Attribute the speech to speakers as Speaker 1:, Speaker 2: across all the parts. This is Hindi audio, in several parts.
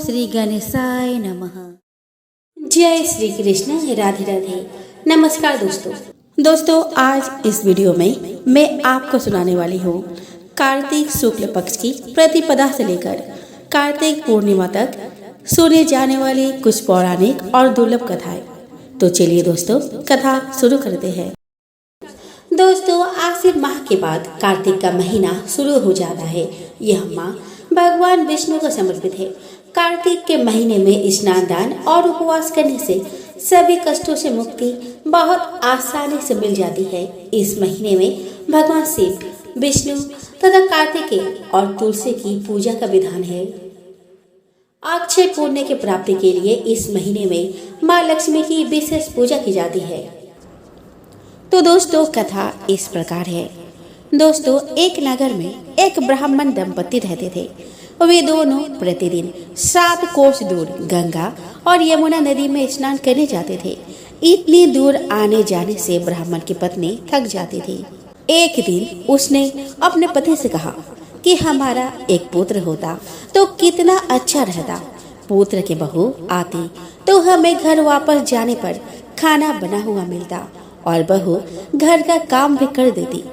Speaker 1: श्री गणेशाय नमः। जय श्री कृष्ण, राधे राधे। नमस्कार दोस्तों, आज इस वीडियो में मैं आपको सुनाने वाली हूँ कार्तिक शुक्ल पक्ष की प्रतिपदा से लेकर कार्तिक पूर्णिमा तक सुने जाने वाली कुछ पौराणिक और दुर्लभ कथाएं। तो चलिए दोस्तों, कथा शुरू करते हैं। दोस्तों, आश्विन माह के बाद कार्तिक का महीना शुरू हो जाता है। यह माह भगवान विष्णु को समर्पित है। कार्तिक के महीने में स्नान दान और उपवास करने से सभी कष्टों से मुक्ति बहुत आसानी से मिल जाती है। इस महीने में भगवान शिव, विष्णु तथा कार्तिकेय और तुलसी की पूजा का विधान है। अक्षय पुण्य की प्राप्ति के लिए इस महीने में माँ लक्ष्मी की विशेष पूजा की जाती है। तो दोस्तों, कथा इस प्रकार है। दोस्तों, एक नगर में एक ब्राह्मण दंपति रहते थे। वे दोनों प्रतिदिन 7 कोस दूर गंगा और यमुना नदी में स्नान करने जाते थे। इतनी दूर आने जाने से ब्राह्मण की पत्नी थक जाती थी। एक दिन उसने अपने पति से कहा कि हमारा एक पुत्र होता तो कितना अच्छा रहता। पुत्र के बहू आती तो हमें घर वापस जाने पर खाना बना हुआ मिलता और बहू घर का काम भी कर देती।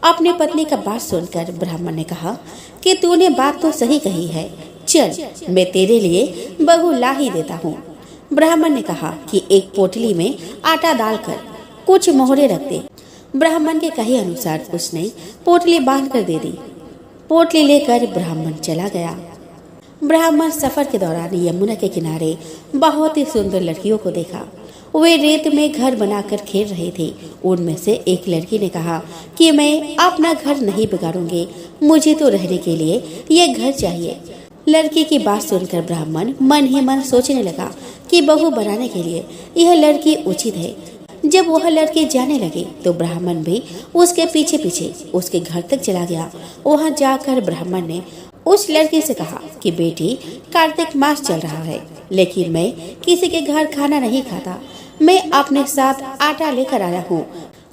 Speaker 1: अपनी पत्नी का बात सुनकर ब्राह्मण ने कहा कि तूने बात तो सही कही है, चल मैं तेरे लिए बहू ला ही देता हूँ। ब्राह्मण ने कहा कि एक पोटली में आटा डालकर कुछ मोहरे रख दे। ब्राह्मण के कहे अनुसार उसने पोटली बांध कर दे दी। पोटली लेकर ब्राह्मण चला गया। ब्राह्मण सफर के दौरान यमुना के किनारे बहुत ही सुंदर लड़कियों को देखा। वे रेत में घर बनाकर खेल रहे थे। उनमें से एक लड़की ने कहा कि मैं अपना घर नहीं बिगाड़ूंगी, मुझे तो रहने के लिए ये घर चाहिए। लड़की की बात सुनकर ब्राह्मण मन ही मन सोचने लगा कि बहू बनाने के लिए यह लड़की उचित है। जब वह लड़की जाने लगी तो ब्राह्मण भी उसके पीछे पीछे उसके घर तक चला गया। वहां जाकर ब्राह्मण ने उस लड़की से कहा कि बेटी, कार्तिक मास चल रहा है, लेकिन मैं किसी के घर खाना नहीं खाता। मैं अपने साथ आटा लेकर आया हूँ।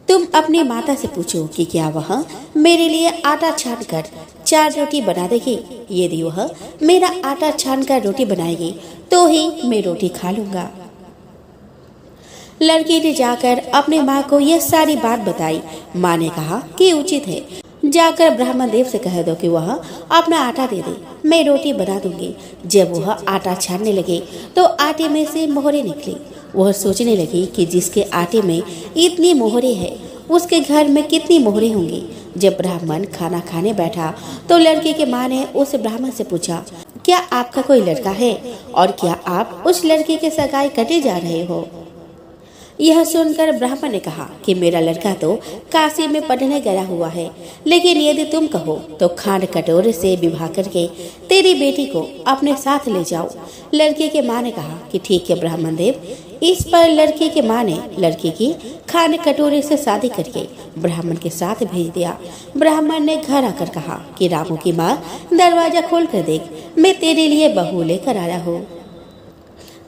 Speaker 1: तुम अपनी माता से पूछो कि क्या वह मेरे लिए आटा छान कर 4 रोटी बना देगी। यदि वह मेरा आटा छान कर रोटी बनाएगी तो ही मैं रोटी खा लूंगा। लड़की ने जाकर अपने माँ को यह सारी बात बताई। माँ ने कहा कि उचित है, जाकर ब्राह्मण देव से कह दो कि वह अपना आटा दे दे, मैं रोटी बना दूंगी। जब वह आटा छानने लगे तो आटे में से मोहरे निकली। वह सोचने लगी कि जिसके आटे में इतनी मोहरे है उसके घर में कितनी मोहरे होंगी। जब ब्राह्मण खाना खाने बैठा तो लड़के के माँ ने उस ब्राह्मण से पूछा, क्या आपका कोई लड़का है और क्या आप उस लड़के के सगाई करने जा रहे हो? यह सुनकर ब्राह्मण ने कहा कि मेरा लड़का तो काशी में पढ़ने गया हुआ है, लेकिन यदि तुम कहो तो खांड कटोरे से विवाह करके तेरी बेटी को अपने साथ ले जाओ। लड़के के माँ ने कहा कि ठीक है ब्राह्मण देव। इस पर लड़के के माँ ने लड़की की खांड कटोरे से शादी करके ब्राह्मण के साथ भेज दिया। ब्राह्मण ने घर आकर कहा कि रामू की माँ, दरवाजा खोल कर देख, मैं तेरे लिए बहू लेकर आया हूँ।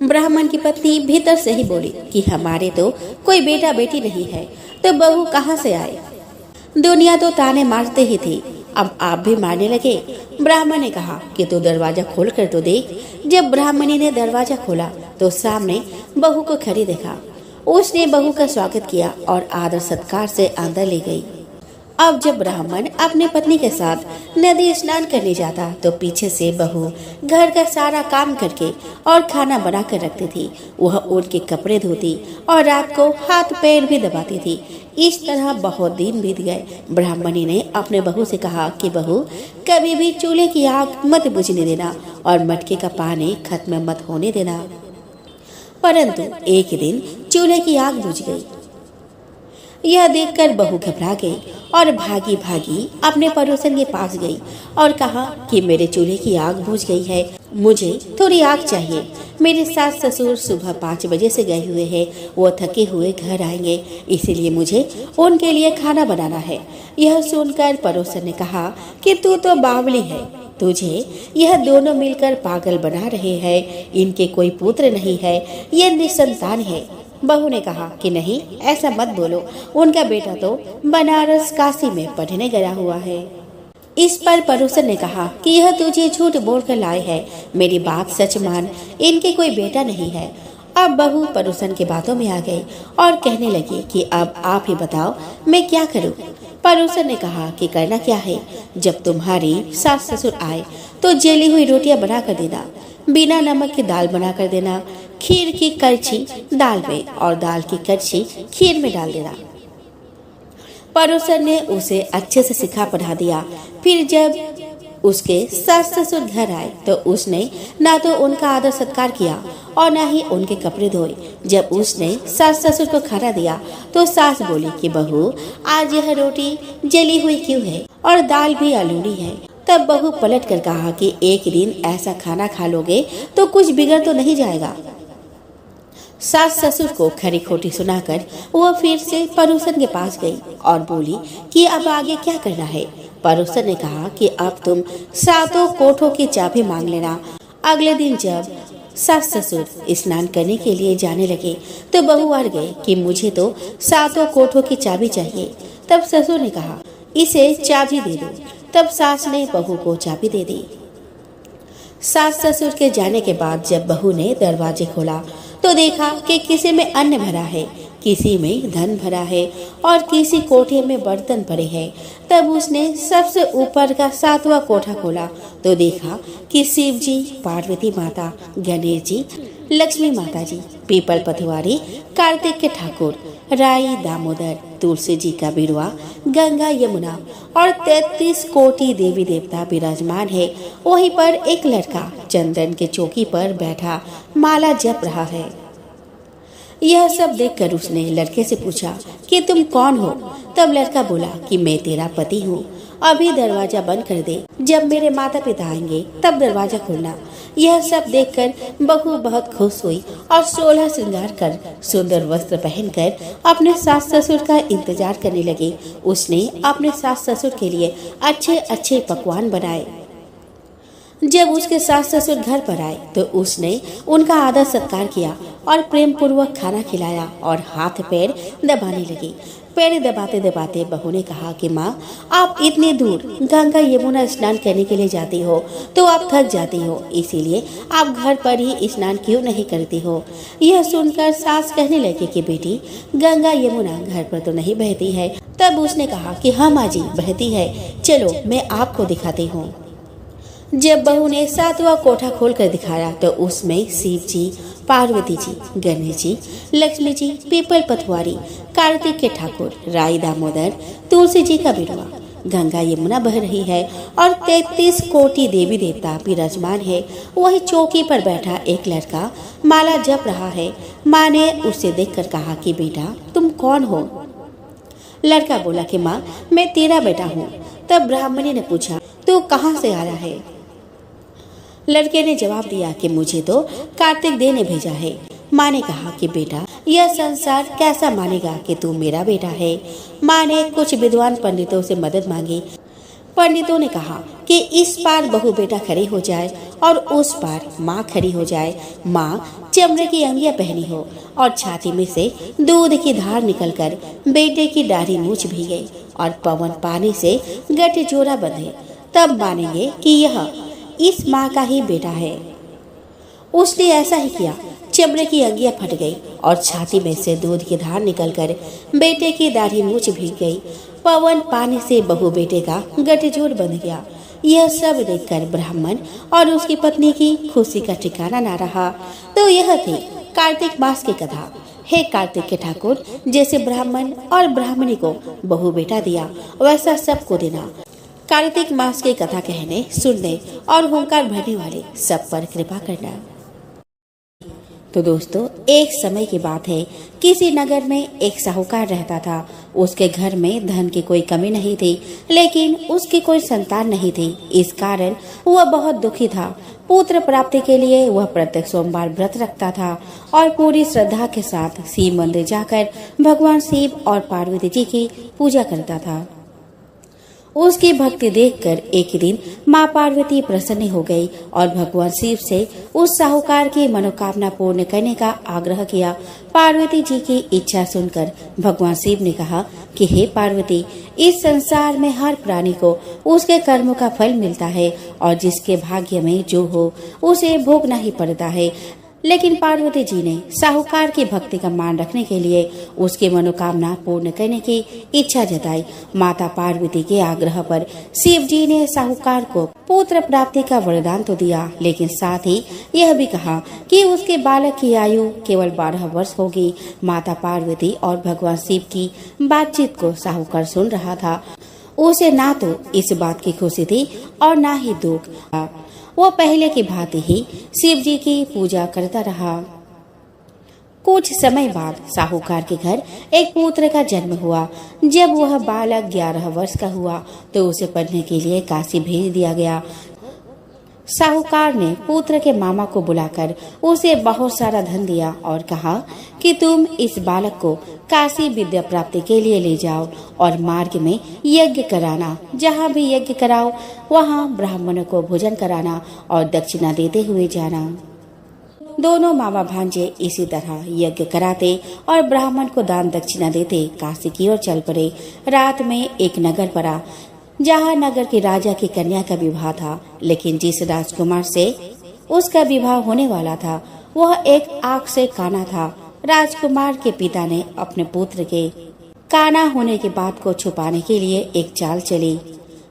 Speaker 1: ब्राह्मण की पत्नी भीतर से ही बोली कि हमारे तो कोई बेटा बेटी नहीं है, तो बहू कहाँ से आए? दुनिया तो ताने मारते ही थी, अब आप भी मारने लगे। ब्राह्मण ने कहा कि तू दरवाजा खोल कर तो देख। जब ब्राह्मणी ने दरवाजा खोला तो सामने बहू को खड़ी देखा। उसने बहू का स्वागत किया और आदर सत्कार से अंदर ले गई। अब जब ब्राह्मण अपनी पत्नी के साथ नदी स्नान करने जाता तो पीछे से बहू घर का सारा काम करके और खाना बना कर रखती थी। वह उनके कपड़े धोती और रात को हाथ पैर भी दबाती थी। इस तरह बहुत दिन बीत गए। ब्राह्मणी ने अपने बहू से कहा कि बहू, कभी भी चूल्हे की आग मत बुझने देना और मटके का पानी खत्म मत होने देना। परंतु एक दिन चूल्हे की आग बुझ गई। यह देखकर बहू घबरा गई और भागी भागी अपने पड़ोसन के पास गई और कहा कि मेरे चूल्हे की आग बुझ गई है, मुझे थोड़ी आग चाहिए। मेरे सास ससुर सुबह 5 बजे से गए हुए हैं, वो थके हुए घर आएंगे, इसीलिए मुझे उनके लिए खाना बनाना है। यह सुनकर पड़ोसन ने कहा कि तू तो बावली है, तुझे यह दोनों मिलकर पागल बना रहे हैं। इनके कोई पुत्र नहीं है, ये निसंतान है। बहू ने कहा कि नहीं, ऐसा मत बोलो, उनका बेटा तो बनारस काशी में पढ़ने गया हुआ है। इस पर पड़ोसन ने कहा कि यह तुझे झूठ बोलकर लाए हैं, मेरी बात सच मान, इनके कोई बेटा नहीं है। अब बहू पड़ोसन की बातों में आ गई और कहने लगी कि अब आप ही बताओ मैं क्या करूं। पड़ोसन ने कहा कि करना क्या है, जब तुम्हारी सास ससुर आए तो जली हुई रोटियां बना कर देना, बिना नमक की दाल बना कर देना, खीर की करछी दाल में और दाल की करछी खीर में डाल देना। पड़ोसन ने उसे अच्छे से सिखा पढ़ा दिया। फिर जब उसके सास ससुर घर आए तो उसने ना तो उनका आदर सत्कार किया और ना ही उनके कपड़े धोए। जब उसने सास ससुर को खाना दिया तो सास बोली कि बहू आज यह रोटी जली हुई क्यों है और दाल भी आलूनी है। तब बहू पलट कर कहा कि एक दिन ऐसा खाना खा लोगे तो कुछ बिगड़ तो नहीं जाएगा। सास ससुर को खरी खोटी सुनाकर वह फिर से पड़ोसन के पास गई और बोली कि अब आगे क्या करना है। पड़ोसन ने कहा कि अब तुम सातों कोठों की चाबी मांग लेना। अगले दिन जब सास ससुर स्नान करने के लिए जाने लगे तो बहू हार गए कि मुझे तो सातों कोठों की चाबी चाहिए। तब ससुर ने कहा इसे चाबी दे दो। तब सास ने बहू को चाबी दे दी। सास ससुर के जाने के बाद जब बहू ने दरवाजे खोला तो देखा कि किसी में अन्न भरा है, किसी में धन भरा है और किसी कोठे में बर्तन पड़े हैं। तब उसने सबसे ऊपर का सातवां कोठा खोला तो देखा कि शिव जी, पार्वती माता, गणेश जी, लक्ष्मी माता जी, पीपल पथवारी, कार्तिक के ठाकुर, राई दामोदर, तुलसी जी का बिरवा, गंगा यमुना और 33 कोटि देवी देवता विराजमान है। वहीं पर एक लड़का चंदन के चौकी पर बैठा माला जप रहा है। यह सब देखकर उसने लड़के से पूछा कि तुम कौन हो। तब लड़का बोला कि मैं तेरा पति हूँ, अभी दरवाजा बंद कर दे, जब मेरे माता पिता आएंगे तब दरवाजा खोलना। यह सब देखकर बहू बहुत खुश हुई और 16 श्रृंगार कर सुंदर वस्त्र पहनकर अपने सास ससुर का इंतजार करने लगी। उसने अपने सास ससुर के लिए अच्छे अच्छे पकवान बनाए। जब उसके सास ससुर घर पर आए तो उसने उनका आदर सत्कार किया और प्रेम पूर्वक खाना खिलाया और हाथ पैर दबाने लगी। पैर दबाते दबाते बहू ने कहा कि माँ आप इतनी दूर गंगा यमुना स्नान करने के लिए जाती हो तो आप थक जाती हो, इसीलिए आप घर पर ही स्नान क्यों नहीं करती हो। यह सुनकर सास कहने लगी कि बेटी गंगा यमुना घर पर तो नहीं बहती है। तब उसने कहा कि हाँ माँ जी बहती है, चलो मैं आपको दिखाती हूँ। जब बहू ने सातवां कोठा खोलकर दिखाया तो उसमें शिव जी, पार्वती जी, गणेश जी, लक्ष्मी जी, पीपल पथवारी, कार्तिक के ठाकुर, राई दामोदर, तुलसी जी का बिरवा, गंगा यमुना बह रही है और 33 कोटि देवी देवता विराजमान है। वही चौकी पर बैठा एक लड़का माला जप रहा है। माँ ने उसे देखकर कहा कि बेटा तुम कौन हो। लड़का बोला कि माँ मैं तेरा बेटा हूँ। तब ब्राह्मणी ने पूछा तू कहाँ से आया है। लड़के ने जवाब दिया कि मुझे तो कार्तिक देव ने भेजा है। माँ ने कहा कि बेटा यह संसार कैसा मानेगा कि तू मेरा बेटा है। माँ ने कुछ विद्वान पंडितों से मदद मांगी। पंडितों ने कहा कि इस पार बहू बेटा खड़ी हो जाए और उस पार माँ खड़ी हो जाए। माँ चमड़े की अंगियां पहनी हो और छाती में से दूध की धार निकलकर बेटे की दाढ़ी मूछ भीगे और पवन पानी से गठे जोड़ा बंधे, तब मानेंगे कि यह इस माँ का ही बेटा है। उसने ऐसा ही किया। चमड़े की अंगियां फट गई और छाती में से दूध की धार निकलकर बेटे की दाढ़ी मूछ भीग गई। पवन पानी से बहू बेटे का गठजोड़ बंध गया। यह सब देखकर ब्राह्मण और उसकी पत्नी की खुशी का ठिकाना न रहा। तो यह थी कार्तिक मास की कथा। हे कार्तिक के ठाकुर, जैसे ब्राह्मण और ब्राह्मणी को बहू बेटा दिया वैसा सबको देना। कार्तिक मास की कथा कहने, सुनने और हुंकार भरने वाले सब पर कृपा करना। तो दोस्तों एक समय की बात है, किसी नगर में एक साहूकार रहता था। उसके घर में धन की कोई कमी नहीं थी, लेकिन उसकी कोई संतान नहीं थी। इस कारण वह बहुत दुखी था। पुत्र प्राप्ति के लिए वह प्रत्येक सोमवार व्रत रखता था और पूरी श्रद्धा के साथ शिव मंदिर जाकर भगवान शिव और पार्वती जी की पूजा करता था। उसकी भक्ति देखकर एक दिन माँ पार्वती प्रसन्न हो गई और भगवान शिव से उस साहूकार की मनोकामना पूर्ण करने का आग्रह किया। पार्वती जी की इच्छा सुनकर भगवान शिव ने कहा कि हे पार्वती, इस संसार में हर प्राणी को उसके कर्मों का फल मिलता है और जिसके भाग्य में जो हो उसे भोगना ही पड़ता है। लेकिन पार्वती जी ने साहूकार की भक्ति का मान रखने के लिए उसकी मनोकामना पूर्ण करने की इच्छा जताई। माता पार्वती के आग्रह पर शिव जी ने साहूकार को पुत्र प्राप्ति का वरदान तो दिया, लेकिन साथ ही यह भी कहा कि उसके बालक की आयु केवल 12 वर्ष होगी। माता पार्वती और भगवान शिव की बातचीत को साहूकार सुन रहा था। उसे ना तो इस बात की खुशी थी और ना ही दुख। वो पहले की भांति ही शिव जी की पूजा करता रहा। कुछ समय बाद साहूकार के घर एक पुत्र का जन्म हुआ। जब वह बालक 11 वर्ष का हुआ तो उसे पढ़ने के लिए काशी भेज दिया गया। साहूकार ने पुत्र के मामा को बुलाकर उसे बहुत सारा धन दिया और कहा कि तुम इस बालक को काशी विद्या प्राप्ति के लिए ले जाओ और मार्ग में यज्ञ कराना। जहाँ भी यज्ञ कराओ वहाँ ब्राह्मणों को भोजन कराना और दक्षिणा देते हुए जाना। दोनों मामा भांजे इसी तरह यज्ञ कराते और ब्राह्मण को दान दक्षिणा देते काशी की ओर चल पड़े। रात में एक नगर पड़ा जहाँ नगर के राजा की कन्या का विवाह था, लेकिन जिस राजकुमार से उसका विवाह होने वाला था वह एक आंख से काना था। राजकुमार के पिता ने अपने पुत्र के काना होने की बात को छुपाने के लिए एक चाल चली।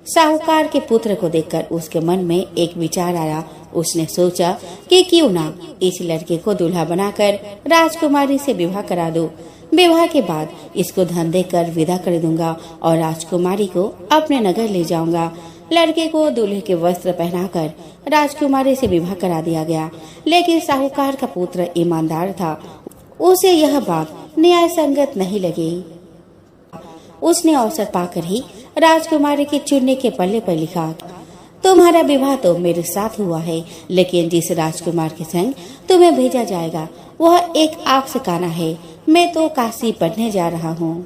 Speaker 1: साहूकार के पुत्र को देखकर उसके मन में एक विचार आया। उसने सोचा कि क्यों ना इस लड़के को दूल्हा बनाकर राजकुमारी से विवाह करा दूं। विवाह के बाद इसको धन देकर विदा कर दूंगा और राजकुमारी को अपने नगर ले जाऊंगा। लड़के को दूल्हे के वस्त्र पहनाकर राजकुमारी से विवाह करा दिया गया, लेकिन साहूकार का पुत्र ईमानदार था। उसे यह बात न्याय संगत नहीं लगी। उसने अवसर पाकर ही राजकुमारी के चुनने के पल्ले पर लिखा, तुम्हारा विवाह तो मेरे साथ हुआ है, लेकिन जिस राजकुमार के संग तुम्हें भेजा जाएगा वह एक आंख से काना है। मैं तो काशी पढ़ने जा रहा हूँ।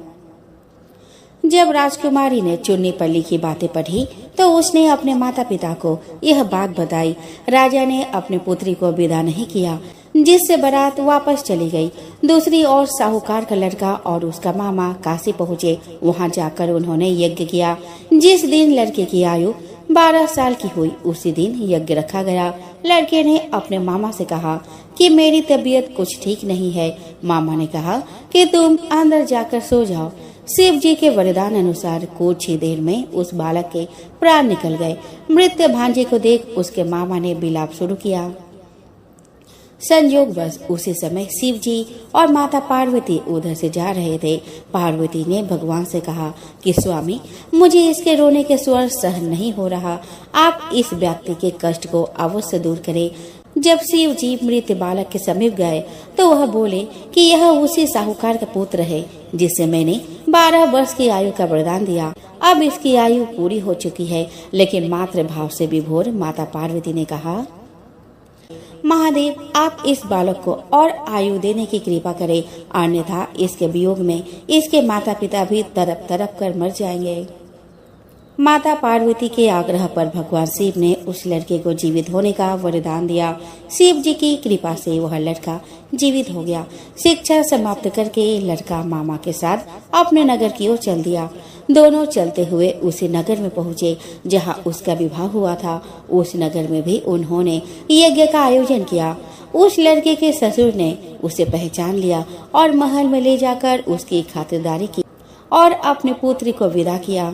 Speaker 1: जब राजकुमारी ने चुन्नी पर लिखी बातें पढ़ी तो उसने अपने माता पिता को यह बात बताई। राजा ने अपने पुत्री को विदा नहीं किया, जिससे बारात वापस चली गई। दूसरी ओर साहूकार का लड़का और उसका मामा काशी पहुँचे। वहाँ जाकर उन्होंने यज्ञ किया। जिस दिन लड़के की आयु 12 साल की हुई उसी दिन यज्ञ रखा गया। लड़के ने अपने मामा से कहा कि मेरी तबीयत कुछ ठीक नहीं है। मामा ने कहा कि तुम अंदर जाकर सो जाओ। शिव जी के वरदान अनुसार कुछ ही देर में उस बालक के प्राण निकल गए। मृत भांजे को देख उसके मामा ने विलाप शुरू किया। संयोग बस उसी समय शिव जी और माता पार्वती उधर से जा रहे थे। पार्वती ने भगवान से कहा कि स्वामी, मुझे इसके रोने के स्वर सहन नहीं हो रहा। आप इस व्यक्ति के कष्ट को अवश्य दूर करें। जब शिव जी मृत बालक के समीप गए तो वह बोले कि यह उसी साहूकार का पुत्र है जिसे मैंने 12 वर्ष की आयु का वरदान दिया। अब इसकी आयु पूरी हो चुकी है। लेकिन मातृ भाव से विभोर माता पार्वती ने कहा, महादेव, आप इस बालक को और आयु देने की कृपा करें, अन्यथा इसके वियोग में इसके माता पिता भी तड़प तड़प कर मर जाएंगे। माता पार्वती के आग्रह पर भगवान शिव ने उस लड़के को जीवित होने का वरदान दिया। शिव जी की कृपा से वह लड़का जीवित हो गया। शिक्षा समाप्त करके लड़का मामा के साथ अपने नगर की ओर चल दिया। दोनों चलते हुए उसी नगर में पहुँचे जहाँ उसका विवाह हुआ था। उस नगर में भी उन्होंने यज्ञ का आयोजन किया। उस लड़के के ससुर ने उसे पहचान लिया और महल में ले जाकर उसकी खातिरदारी की और अपने पुत्री को विदा किया।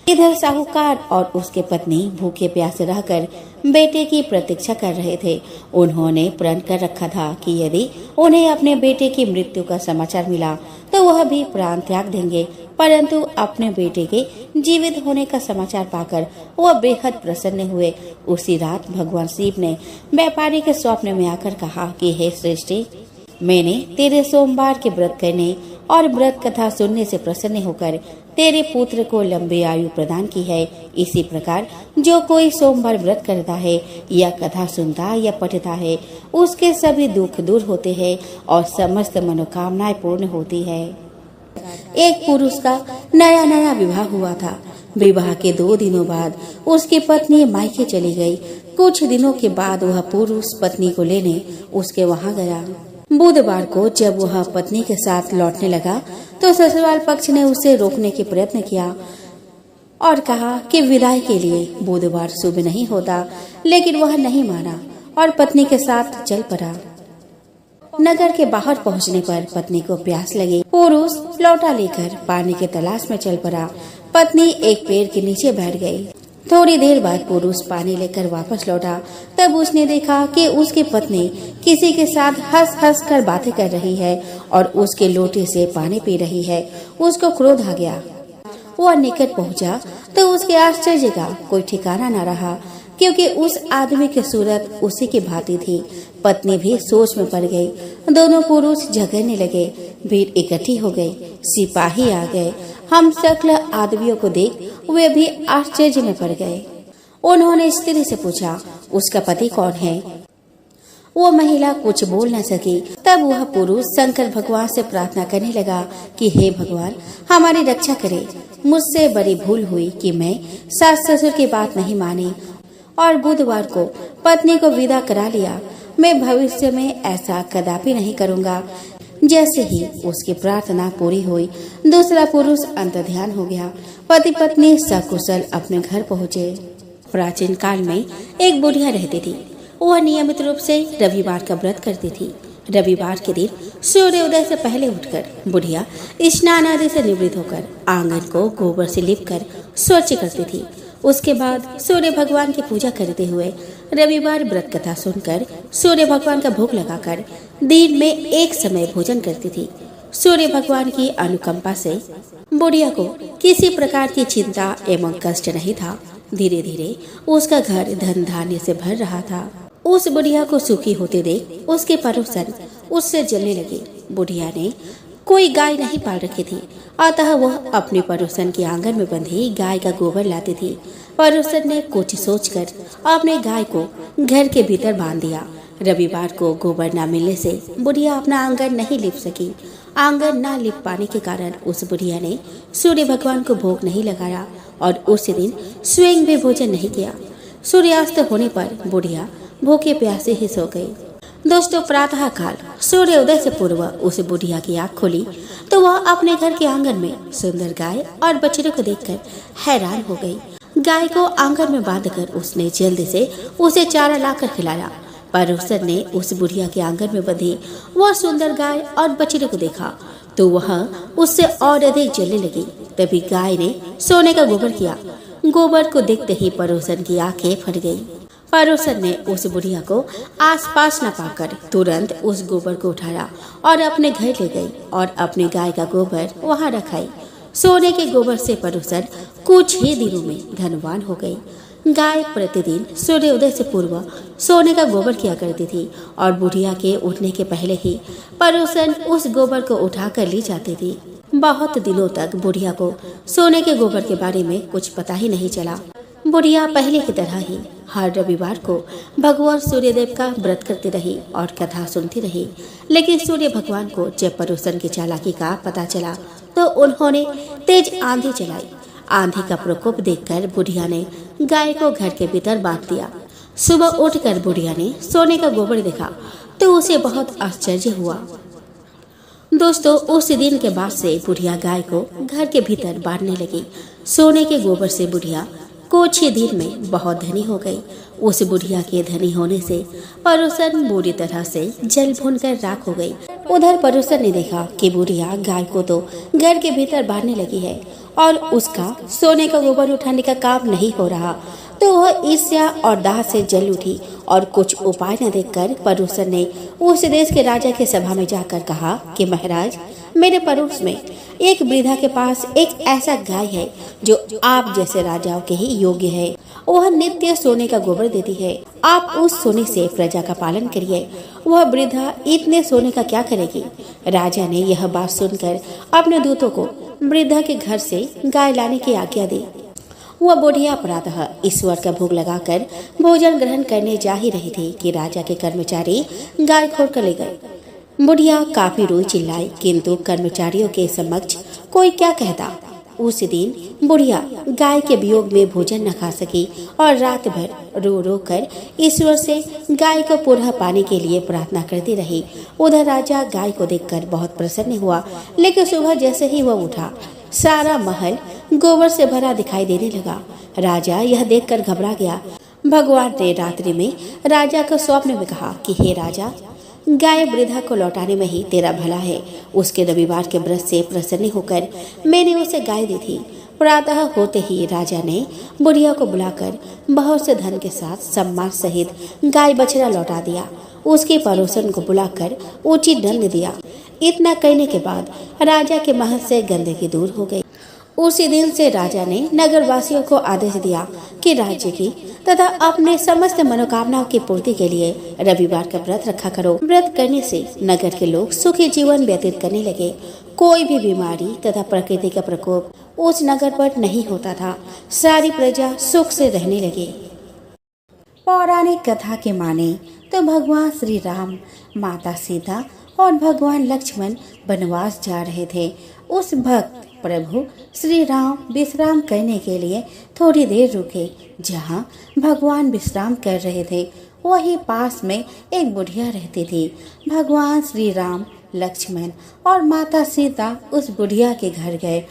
Speaker 1: इधर साहूकार और उसके पत्नी भूखे प्यासे रहकर बेटे की प्रतीक्षा कर रहे थे। उन्होंने प्रण कर रखा था कि यदि उन्हें अपने बेटे की मृत्यु का समाचार मिला तो वह भी प्राण त्याग देंगे, परंतु अपने बेटे के जीवित होने का समाचार पाकर वह बेहद प्रसन्न हुए। उसी रात भगवान शिव ने व्यापारी के स्वप्न में आकर कहा कि हे सृष्टि, मैंने तेरे सोमवार के व्रत करने और व्रत कथा सुनने से प्रसन्न होकर तेरे पुत्र को लंबी आयु प्रदान की है। इसी प्रकार जो कोई सोमवार व्रत करता है या कथा सुनता या पढ़ता है उसके सभी दुख दूर होते हैं और समस्त मनोकामनाएं पूर्ण होती है। एक पुरुष का नया नया विवाह हुआ था। विवाह के 2 दिनों बाद उसकी पत्नी मायके चली गई। कुछ दिनों के बाद वह पुरुष पत्नी को लेने उसके वहां गया। बुधवार को जब वह पत्नी के साथ लौटने लगा तो ससुराल पक्ष ने उसे रोकने के प्रयत्न किया और कहा कि विदाई के लिए बुधवार शुभ नहीं होता, लेकिन वह नहीं माना और पत्नी के साथ चल पड़ा। नगर के बाहर पहुंचने पर पत्नी को प्यास लगी। पुरुष लौटा लेकर पानी के तलाश में चल पड़ा। पत्नी एक पेड़ के नीचे बैठ गई। थोड़ी देर बाद पुरुष पानी लेकर वापस लौटा। तब उसने देखा कि उसकी पत्नी किसी के साथ हंस हंस कर बातें कर रही है और उसके लोटे से पानी पी रही है। उसको क्रोध आ गया। वह निकट पहुंचा तो उसके आश्चर्य का कोई ठिकाना न रहा, क्योंकि उस आदमी की सूरत उसी की भांति थी। पत्नी भी सोच में पड़ गई। दोनों पुरुष झगड़ने लगे। भीड़ इकट्ठी हो गई। सिपाही आ गए। हम शक्ल आदमियों को देख वे भी आश्चर्य में पड़ गए। उन्होंने स्त्री से पूछा, उसका पति कौन है? वो महिला कुछ बोल न सकी। तब वह पुरुष शंकर भगवान से प्रार्थना करने लगा कि हे भगवान, हमारी रक्षा करे। मुझसे बड़ी भूल हुई कि मैं सास ससुर की बात नहीं मानी और बुधवार को पत्नी को विदा करा लिया। मैं भविष्य में ऐसा कदापि नहीं करूँगा। जैसे ही उसकी प्रार्थना पूरी हुई, दूसरा पुरुष अंतर्ध्यान हो गया। पति पत्नी सकुशल अपने घर पहुँचे। प्राचीन काल में एक बुढ़िया रहती थी। वह नियमित रूप से रविवार का व्रत करती थी। रविवार के दिन सूर्योदय से पहले उठकर बुढ़िया स्नान आदि से निवृत्त होकर आंगन को गोबर से लीपकर स्वच्छ करती थी। उसके बाद सूर्य भगवान की पूजा करते हुए रविवार व्रत कथा सुनकर सूर्य भगवान का भोग लगाकर दिन में एक समय भोजन करती थी। सूर्य भगवान की अनुकंपा से बुढ़िया को किसी प्रकार की चिंता एवं कष्ट नहीं था। धीरे धीरे उसका घर धन धान्य से भर रहा था। उस बुढ़िया को सुखी होते देख उसके पड़ोसन उससे जलने लगे। बुढ़िया ने कोई गाय नहीं पाल रखी थी, अतः वह अपने पड़ोसन के आंगन में बंधी गाय का गोबर लाती थी। पड़ोसन ने कुछ सोचकर अपने गाय को घर के भीतर बांध दिया। रविवार को गोबर न मिलने से बुढ़िया अपना आंगन नहीं लिप सकी। आंगन न लिप पाने के कारण उस बुढ़िया ने सूर्य भगवान को भोग नहीं लगाया और उस दिन स्वयं भी भोजन नहीं किया। सूर्यास्त होने पर बुढ़िया भूखे प्यासे ही सो गई। दोस्तों, प्रातः काल सूर्योदय से पूर्व उस बुढ़िया की आँख खुली तो वह अपने घर के आंगन में सुंदर गाय और बछड़े को देखकर हैरान हो गई। गाय को आंगन में बांधकर उसने जल्दी से उसे चारा लाकर खिलाया। पड़ोसन ने उस बुढ़िया के आंगन में बंधी वह सुंदर गाय और बछड़े को देखा तो वह उससे और अधिक जलने लगी। तभी गाय ने सोने का गोबर किया। गोबर को देखते ही पड़ोसन की आंखें फट गई। पड़ोसन ने उस बुढ़िया को आसपास न पाकर तुरंत उस गोबर को उठाया और अपने घर ले गई और अपनी गाय का गोबर वहां रखाई। सोने के गोबर से पड़ोसन कुछ ही दिनों में धनवान हो गई। गाय प्रतिदिन सूर्योदय से पूर्व सोने का गोबर किया करती थी और बुढ़िया के उठने के पहले ही पड़ोसन उस गोबर को उठाकर ले जाती थी। बहुत दिनों तक बुढ़िया को सोने के गोबर के बारे में कुछ पता ही नहीं चला। बुढ़िया पहले की तरह ही हर रविवार को भगवान सूर्यदेव का व्रत करती रही और कथा सुनती रही। लेकिन सूर्य भगवान को जब पड़ोसन की चालाकी का पता चला तो उन्होंने तेज आंधी चलाई। आंधी का प्रकोप देखकर बुढ़िया ने गाय को घर के भीतर बांध दिया। सुबह उठकर बुढ़िया ने सोने का गोबर देखा तो उसे बहुत आश्चर्य हुआ। दोस्तों, उस दिन के बाद से बुढ़िया गाय को घर के भीतर बांधने लगी। सोने के गोबर से बुढ़िया कुछ ही दिन में बहुत धनी हो गई। उस बुढ़िया के धनी होने से पड़ोसन बुरी तरह से जल भूनकर राख हो गई। उधर पड़ोसन ने देखा कि बुढ़िया गाय को तो घर के भीतर बांधने लगी है और उसका सोने का गोबर उठाने का काम नहीं हो रहा, तो वह ईर्ष्या और दाह से जल उठी और कुछ उपाय न देखकर पड़ोसन ने उस देश के राजा के सभा में जाकर कहा कि महाराज, मेरे पड़ोस में एक वृद्धा के पास एक ऐसा गाय है जो आप जैसे राजाओं के ही योग्य है। वह नित्य सोने का गोबर देती है। आप उस सोने से प्रजा का पालन करिए। वह वृद्धा इतने सोने का क्या करेगी? राजा ने यह बात सुनकर अपने दूतों को वृद्धा के घर से गाय लाने की आज्ञा दी। वह बुढ़िया प्रातः ईश्वर का भोग लगाकर भोजन ग्रहण करने जा ही रही थी कि राजा के कर्मचारी गाय खोद कर ले गए। बुढ़िया काफी रोई चिल्लाई, किंतु कर्मचारियों के समक्ष कोई क्या कहता। उस दिन बुढ़िया गाय के वियोग में भोजन न खा सकी और रात भर रो रो कर ईश्वर से गाय को पुनः पाने के लिए प्रार्थना करती रही। उधर राजा गाय को देखकर बहुत प्रसन्न हुआ, लेकिन सुबह जैसे ही वह उठा, सारा महल गोबर से भरा दिखाई देने लगा। राजा यह देखकर घबरा गया। भगवान ने रात्रि में राजा को स्वप्न में कहा कि हे राजा, गाय वृद्धा को लौटाने में ही तेरा भला है। उसके रविवार के व्रत से प्रसन्न होकर मैंने उसे गाय दी थी। प्रातः होते ही राजा ने बुढ़िया को बुलाकर बहुत से धन के साथ सम्मान सहित गाय बछड़ा लौटा दिया। उसके पड़ोसन को बुलाकर उचित दंड दिया। इतना कहने के बाद राजा के महल से गंदगी दूर हो गई। उसी दिन से राजा ने नगरवासियों को आदेश दिया कि राज्य की तथा अपने समस्त मनोकामनाओं की पूर्ति के लिए रविवार का व्रत रखा करो। व्रत करने से नगर के लोग सुखी जीवन व्यतीत करने लगे। कोई भी बीमारी तथा प्रकृति का प्रकोप उस नगर पर नहीं होता था। सारी प्रजा सुख से रहने लगी। पौराणिक कथा के माने तो भगवान श्री राम, माता सीता और भगवान लक्ष्मण वनवास जा रहे थे। उस भक्त प्रभु श्री राम विश्राम करने के लिए थोड़ी देर रुके। जहाँ भगवान विश्राम कर रहे थे वहीं पास में एक बुढ़िया रहती थी। भगवान श्री राम, लक्ष्मण और माता सीता उस बुढ़िया के घर गए।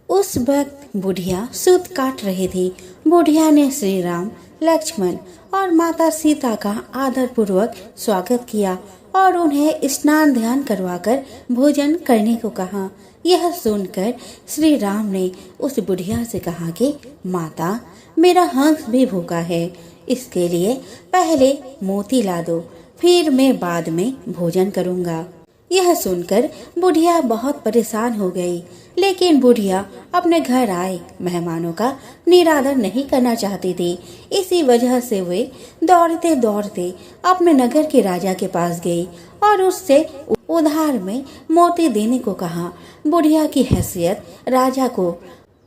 Speaker 1: उस वक्त बुढ़िया सूत काट रही थी। बुढ़िया ने श्री राम, लक्ष्मण और माता सीता का आदर पूर्वक स्वागत किया और उन्हें स्नान ध्यान करवाकर भोजन करने को कहा। यह सुनकर श्री राम ने उस बुढ़िया से कहा कि माता, मेरा हंस भी भूखा है, इसके लिए पहले मोती ला दो, फिर मैं बाद में भोजन करूंगा। यह सुनकर बुढ़िया बहुत परेशान हो गई, लेकिन बुढ़िया अपने घर आए मेहमानों का निरादर नहीं करना चाहती थी। इसी वजह से वे दौड़ते दौड़ते अपने नगर के राजा के पास गई और उससे उधार में मोती देने को कहा। बुढ़िया की हैसियत राजा को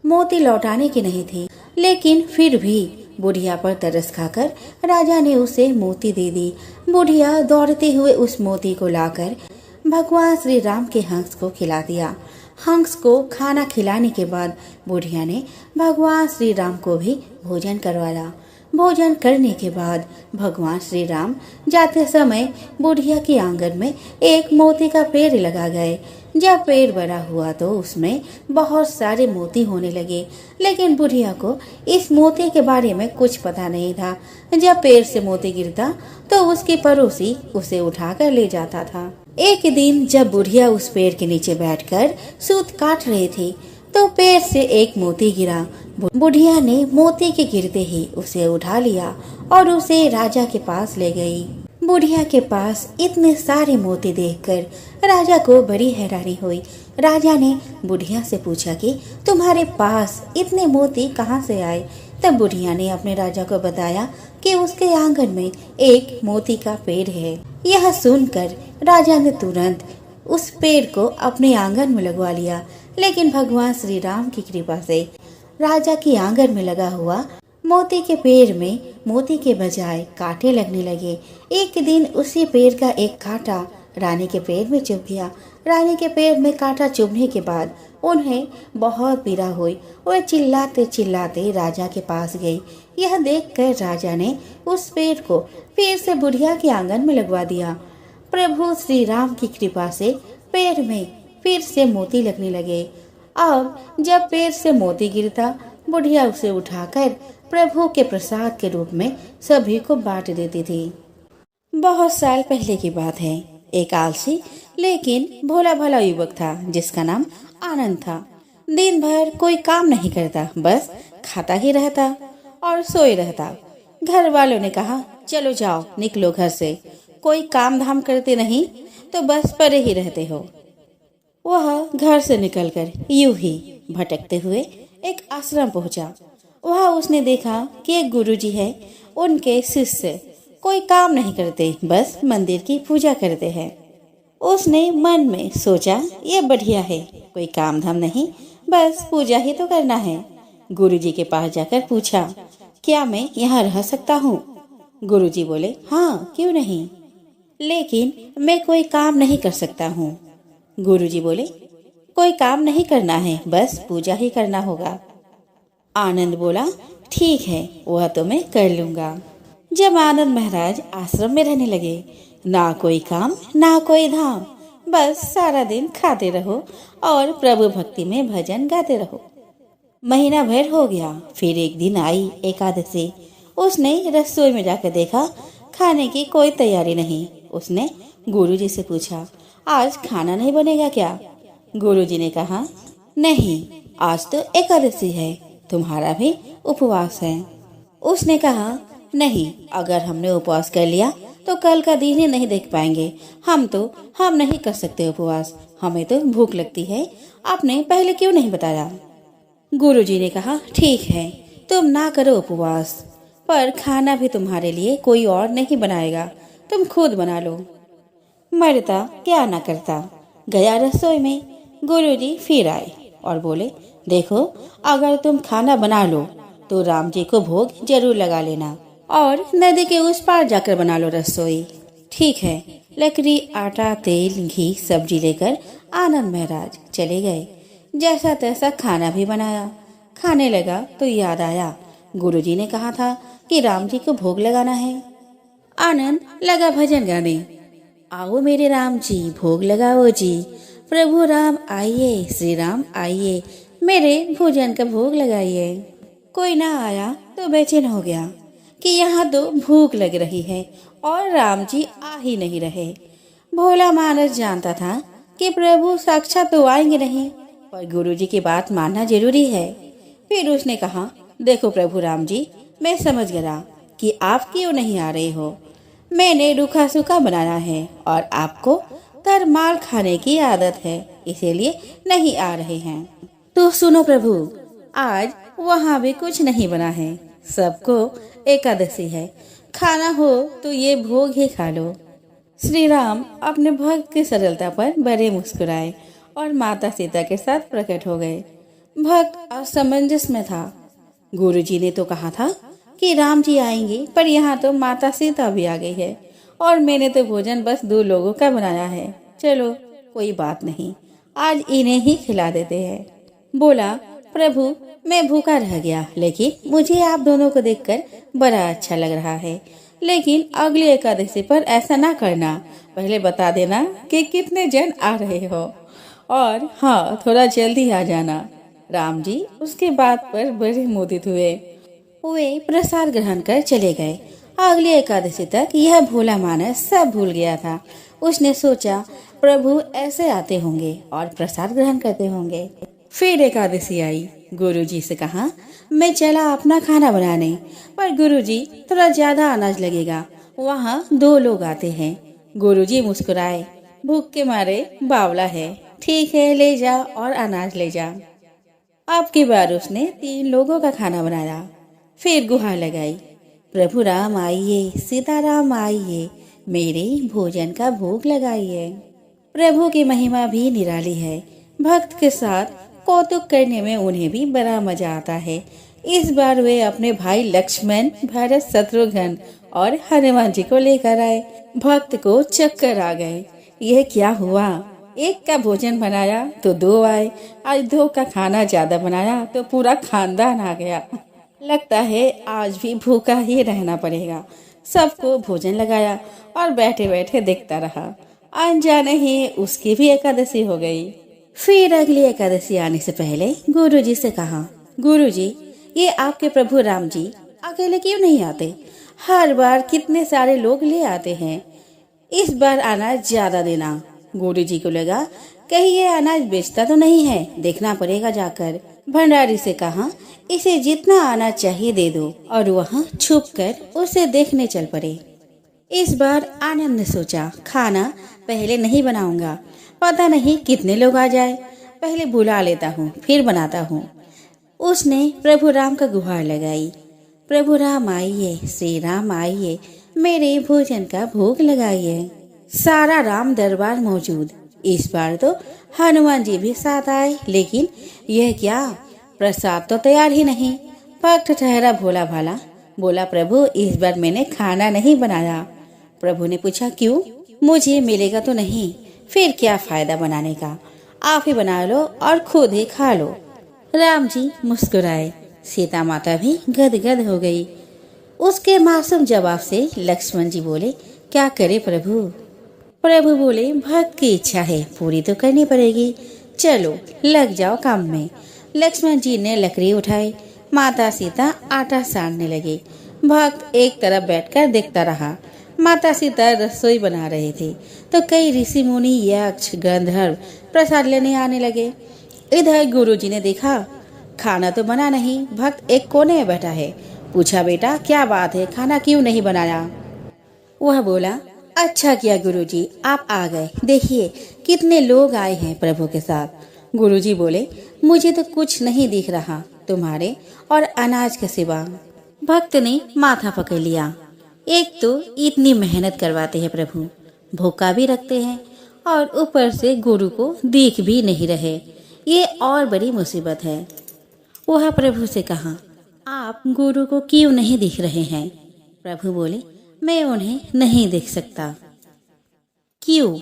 Speaker 1: मोती लौटाने की नहीं थी, लेकिन फिर भी बुढ़िया पर तरस खाकर राजा ने उसे मोती दे दी। बुढ़िया दौड़ते हुए उस मोती को लाकर भगवान श्री राम के हंस को खिला दिया। हंस को खाना खिलाने के बाद बुढ़िया ने भगवान श्री राम को भी भोजन करवाया। भोजन करने के बाद भगवान श्री राम जाते समय बुढ़िया के आंगन में एक मोती का पेड़ लगा गए। जब पेड़ बड़ा हुआ तो उसमें बहुत सारे मोती होने लगे, लेकिन बुढ़िया को इस मोती के बारे में कुछ पता नहीं था। जब पेड़ से मोती गिरता तो उसकी पड़ोसी उसे उठाकर ले जाता था। एक दिन जब बुढ़िया उस पेड़ के नीचे बैठकर सूत काट रही थी तो पेड़ से एक मोती गिरा। बुढ़िया ने मोती के गिरते ही उसे उठा लिया और उसे राजा के पास ले गई। बुढ़िया के पास इतने सारे मोती देखकर राजा को बड़ी हैरानी हुई। राजा ने बुढ़िया से पूछा कि तुम्हारे पास इतने मोती कहाँ से आए? तब बुढ़िया ने अपने राजा को बताया कि उसके आंगन में एक मोती का पेड़ है। यह सुनकर राजा ने तुरंत उस पेड़ को अपने आंगन में लगवा लिया, लेकिन भगवान श्री राम की कृपा से राजा के आंगन में लगा हुआ मोती के पेड़ में मोती के बजाय कांटे लगने लगे। एक दिन उसी पेड़ का एक कांटा रानी के पेड़ में चुभ गया। रानी के पेड़ में कांटा चुभने के बाद उन्हें बहुत पीड़ा हुई। वह चिल्लाते चिल्लाते राजा के पास गई। यह देखकर राजा ने उस पेड़ को फिर से बुढ़िया के आंगन में लगवा दिया। प्रभु श्री राम की कृपा से पेड़ में फिर से मोती लगने लगे। अब जब पेड़ से मोती गिरता, बुढ़िया उसे उठाकर प्रभु के प्रसाद के रूप में सभी को बांट देती थी। बहुत साल पहले की बात है। एक आलसी लेकिन भोला भाला युवक था जिसका नाम आनंद था। दिन भर कोई काम नहीं करता, बस खाता ही रहता और सोए रहता। घर वालों ने कहा, चलो जाओ निकलो घर से, कोई काम धाम करते नहीं तो बस पड़े ही रहते हो। वह घर से निकलकर यूं ही भटकते हुए एक आश्रम पहुंचा। वहाँ उसने देखा कि एक गुरुजी है, उनके शिष्य कोई काम नहीं करते, बस मंदिर की पूजा करते हैं। उसने मन में सोचा, ये बढ़िया है, कोई काम धाम नहीं, बस पूजा ही तो करना है। गुरुजी के पास जाकर पूछा, क्या मैं यहाँ रह सकता हूँ? गुरुजी बोले, हाँ क्यों नहीं, लेकिन मैं कोई काम नहीं कर सकता हूँ। गुरुजी बोले, कोई काम नहीं करना है, बस पूजा ही करना होगा। आनंद बोला, ठीक है, वह तो मैं कर लूंगा। जब आनंद महाराज आश्रम में रहने लगे, ना कोई काम ना कोई धाम, बस सारा दिन खाते रहो और प्रभु भक्ति में भजन गाते रहो। महीना भर हो गया। फिर एक दिन आई एकादशी। उसने रसोई में जाकर देखा, खाने की कोई तैयारी नहीं। उसने गुरुजी से पूछा, आज खाना नहीं बनेगा क्या? गुरुजी ने कहा, नहीं, आज तो एकादशी है, तुम्हारा भी उपवास है। उसने कहा, नहीं, अगर हमने उपवास कर लिया तो कल का दिन ही नहीं देख पाएंगे। हम नहीं कर सकते उपवास, हमें तो भूख लगती है। आपने पहले क्यों नहीं बताया? गुरुजी ने कहा, ठीक है, तुम ना करो उपवास, पर खाना भी तुम्हारे लिए कोई और नहीं बनाएगा, तुम खुद बना लो। मरता क्या ना करता, गया रसोई में। गुरुजी फिर आए और बोले, देखो, अगर तुम खाना बना लो तो राम जी को भोग जरूर लगा लेना और नदी के उस पार जाकर बना लो रसोई। ठीक है। लकड़ी, आटा, तेल, घी, सब्जी लेकर आनंद महाराज चले गए। जैसा तैसा खाना भी बनाया। खाने लगा तो याद आया, गुरुजी ने कहा था कि राम जी को भोग लगाना है। आनंद लगा भजन गाने, आओ मेरे राम जी भोग लगाओ जी, प्रभु राम आइए, श्री राम आइए, मेरे भोजन का भोग लगाइए। कोई ना आया तो बेचैन हो गया कि यहाँ तो भूख लग रही है और राम जी आ ही नहीं रहे। भोला मानस जानता था कि प्रभु साक्षात तो आएंगे नहीं, पर गुरुजी की बात मानना जरूरी है। फिर उसने कहा, देखो प्रभु राम जी, मैं समझ गया कि आप क्यों नहीं आ रहे हो। मैंने रूखा सूखा बनाना है और आपको तरमाल खाने की आदत है, इसीलिए नहीं आ रहे हैं। तो सुनो प्रभु, आज वहाँ भी कुछ नहीं बना है, सबको एकादशी है, खाना हो तो ये भोग ही खा लो। श्री राम अपने भक्त की सरलता पर बड़े मुस्कुराए और माता सीता के साथ प्रकट हो गए। भक्त असमंजस में था। गुरुजी ने तो कहा था कि राम जी आएंगे, पर यहाँ तो माता सीता भी आ गई है और मैंने तो भोजन बस 2 लोगों का बनाया है। चलो कोई बात नहीं, आज इन्हें ही खिला देते हैं। बोला, प्रभु मैं भूखा रह गया, लेकिन मुझे आप दोनों को देखकर बड़ा अच्छा लग रहा है। लेकिन अगली एकादशी पर ऐसा ना करना, पहले बता देना कि कितने जन आ रहे हो, और हाँ, थोड़ा जल्दी आ जाना। राम जी उसके बात पर बड़े मोदित हुए। वे प्रसाद ग्रहण कर चले गए। अगली एकादशी तक यह भोला मानस सब भूल गया था। उसने सोचा, प्रभु ऐसे आते होंगे और प्रसाद ग्रहण करते होंगे। फिर एकादशी आई। गुरुजी से कहा, मैं चला अपना खाना बनाने, पर गुरुजी थोड़ा ज्यादा अनाज लगेगा, वहाँ 2 लोग आते हैं। गुरुजी मुस्कुराए, भूख के मारे बावला है, ठीक है, ले जा और अनाज ले जा। अब की बार उसने 3 लोगों का खाना बनाया। फिर गुहार लगाई, प्रभु राम आइए, सीताराम आइए, मेरे भोजन का भोग लगाइए। प्रभु की महिमा भी निराली है। भक्त के साथ कौतुक करने में उन्हें भी बड़ा मजा आता है। इस बार वे अपने भाई लक्ष्मण, भरत, शत्रुघ्न और हनुमान जी को लेकर आए। भक्त को चक्कर आ गए। यह क्या हुआ? एक का भोजन बनाया तो 2 आए, आज 2 का खाना ज्यादा बनाया तो पूरा खानदान आ गया। लगता है आज भी भूखा ही रहना पड़ेगा। सबको भोजन लगाया और बैठे बैठे देखता रहा। अनजाने ही उसकी भी एकादशी हो गई। फिर अगली एकादशी आने से पहले गुरुजी से कहा, गुरुजी, ये आपके प्रभु राम जी अकेले क्यों नहीं आते? हर बार कितने सारे लोग ले आते हैं, इस बार अनाज ज्यादा देना। गुरुजी को लगा कहीं ये अनाज बेचता तो नहीं है, देखना पड़ेगा जाकर। भंडारी से कहा, इसे जितना अनाज चाहिए दे दो, और वहाँ छुप कर उसे देखने चल पड़े। इस बार आनंद ने सोचा, खाना पहले नहीं बनाऊंगा, पता नहीं कितने लोग आ जाए, पहले बुला लेता हूँ फिर बनाता हूँ। उसने प्रभु राम का गुहार लगाई, प्रभु राम आइए, श्री राम आइए, मेरे भोजन का भोग लगाइए। सारा राम दरबार मौजूद। इस बार तो हनुमान जी भी साथ आए, लेकिन यह क्या, प्रसाद तो तैयार ही नहीं। भक्त ठहरा भोला भाला, बोला, प्रभु इस बार मैंने खाना नहीं बनाया। प्रभु ने पूछा, क्यों? मुझे मिलेगा तो नहीं, फिर क्या फायदा बनाने का। आप ही बना लो और खुद ही खा लो। राम जी मुस्कुराए। सीता माता भी गदगद हो गई। उसके मासूम जवाब से लक्ष्मण जी बोले, क्या करे प्रभु? प्रभु बोले, भक्त की इच्छा है, पूरी तो करनी पड़ेगी, चलो लग जाओ काम में। लक्ष्मण जी ने लकड़ी उठाई। माता सीता आटा सानने लगे। भक्त एक तरफ बैठकर देखता रहा। माता सीता रसोई बना रहे थे तो कई ऋषि मुनि, यक्ष, गंधर्व प्रसाद लेने आने लगे। इधर गुरुजी ने देखा खाना तो बना नहीं, भक्त एक कोने में बैठा है। पूछा, बेटा क्या बात है, खाना क्यों नहीं बनाया? वह बोला, अच्छा किया गुरुजी आप आ गए, देखिए कितने लोग आए हैं प्रभु के साथ। गुरुजी बोले, मुझे तो कुछ नहीं दिख रहा तुम्हारे और अनाज के सिवा। भक्त ने माथा पकड़ लिया। एक तो इतनी मेहनत करवाते हैं प्रभु, भूखा भी रखते हैं और ऊपर से गुरु को दिख भी नहीं रहे, ये और बड़ी मुसीबत है। वह प्रभु से कहा, आप गुरु को क्यों नहीं दिख रहे हैं? प्रभु बोले, मैं उन्हें नहीं देख सकता। क्यों?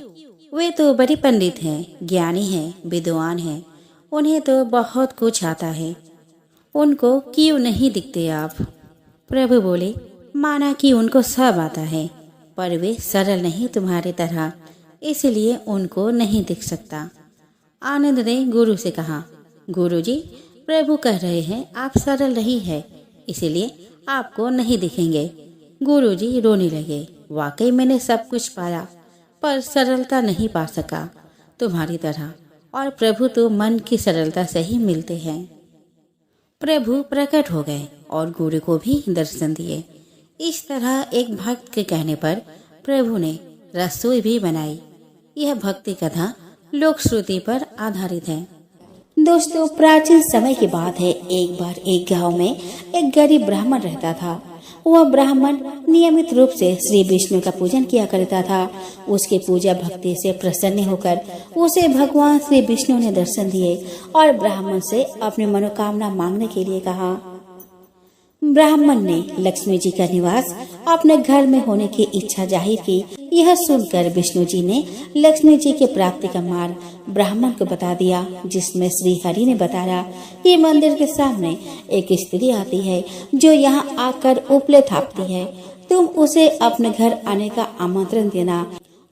Speaker 1: वे तो बड़े पंडित हैं, ज्ञानी हैं, विद्वान हैं, उन्हें तो बहुत कुछ आता है, उनको क्यों नहीं दिखते आप? प्रभु बोले, माना कि उनको सब आता है, पर वे सरल नहीं तुम्हारे तरह, इसलिए उनको नहीं दिख सकता। आनंद ने गुरु से कहा, गुरुजी प्रभु कह रहे हैं आप सरल नहीं है, इसलिए आपको नहीं दिखेंगे। गुरुजी रोने लगे। वाकई मैंने सब कुछ पाया पर सरलता नहीं पा सका तुम्हारी तरह, और प्रभु तो मन की सरलता से ही मिलते हैं। प्रभु प्रकट हो गए और गुरु को भी दर्शन दिए। इस तरह एक भक्त के कहने पर प्रभु ने रसोई भी बनाई। यह भक्ति कथा लोक श्रुति पर आधारित है। दोस्तों, प्राचीन समय की बात है। एक बार एक गांव में एक गरीब ब्राह्मण रहता था। वह ब्राह्मण नियमित रूप से श्री विष्णु का पूजन किया करता था। उसके पूजा भक्ति से प्रसन्न होकर उसे भगवान श्री विष्णु ने दर्शन दिए और ब्राह्मण से अपनी मनोकामना मांगने के लिए कहा। ब्राह्मण ने लक्ष्मी जी का निवास अपने घर में होने की इच्छा जाहिर की। यह सुनकर विष्णु जी ने लक्ष्मी जी की प्राप्ति का मार्ग ब्राह्मण को बता दिया, जिसमें श्री हरि ने बताया कि मंदिर के सामने एक स्त्री आती है जो यहाँ आकर उपले थापती है। तुम उसे अपने घर आने का आमंत्रण देना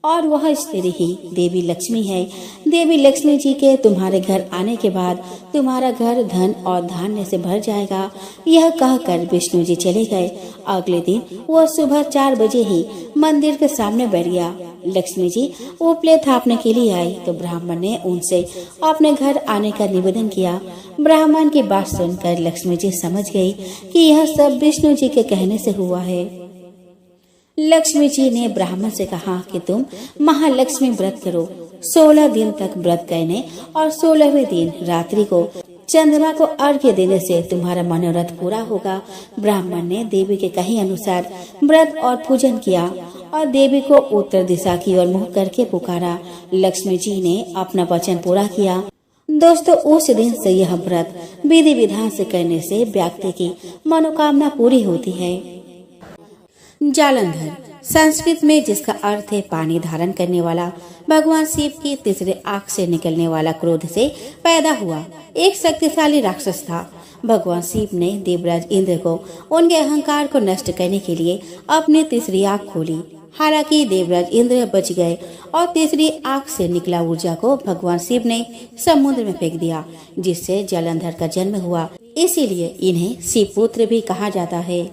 Speaker 1: और वह स्त्री ही देवी लक्ष्मी है। देवी लक्ष्मी जी के तुम्हारे घर आने के बाद तुम्हारा घर धन और धान्य से भर जाएगा। यह कहकर विष्णु जी चले गए। अगले दिन वह सुबह 4 बजे ही मंदिर के सामने बैठ गया। लक्ष्मी जी उपले थापने के लिए आई तो ब्राह्मण ने उनसे अपने घर आने का निवेदन किया। ब्राह्मण की बात सुनकर लक्ष्मी जी समझ गई कि यह सब विष्णु जी के कहने से हुआ है। लक्ष्मी जी ने ब्राह्मण से कहा कि तुम महालक्ष्मी व्रत करो। 16 दिन तक व्रत करने और 16वें दिन रात्रि को चंद्रमा को अर्घ्य देने से तुम्हारा मनोरथ पूरा होगा। ब्राह्मण ने देवी के कहे अनुसार व्रत और पूजन किया और देवी को उत्तर दिशा की ओर मुँह करके पुकारा। लक्ष्मी जी ने अपना वचन पूरा किया। दोस्तों, उस दिन से यह व्रत विधि विधान से करने से व्यक्ति की मनोकामना पूरी होती है। जालंधर संस्कृत में जिसका अर्थ है पानी धारण करने वाला, भगवान शिव की तीसरे आंख से निकलने वाला क्रोध से पैदा हुआ एक शक्तिशाली राक्षस था। भगवान शिव ने देवराज इंद्र को उनके अहंकार को नष्ट करने के लिए अपनी तीसरी आंख खोली। हालांकि देवराज इंद्र बच गए और तीसरी आंख से निकला ऊर्जा को भगवान शिव ने समुद्र में फेंक दिया, जिससे जालंधर का जन्म हुआ। इसीलिए इन्हें शिव पुत्र भी कहा जाता है।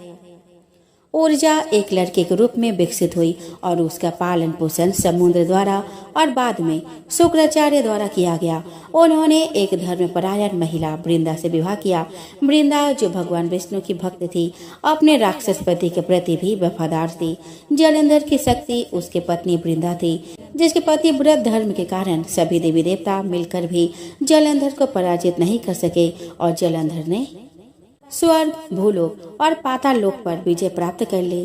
Speaker 1: ऊर्जा एक लड़के के रूप में विकसित हुई और उसका पालन पोषण समुद्र द्वारा और बाद में शुक्राचार्य द्वारा किया गया। उन्होंने एक धर्मपरायण महिला वृंदा से विवाह किया। वृंदा, जो भगवान विष्णु की भक्त थी, अपने राक्षस पति के प्रति भी वफादार थी। जालंधर की शक्ति उसके पत्नी वृंदा थी, जिसके पति व्रत धर्म के कारण सभी देवी देवता मिलकर भी जालंधर को पराजित नहीं कर सके और जालंधर ने स्वर्ग, भूलोक और पाताल लोक पर विजय प्राप्त कर ली।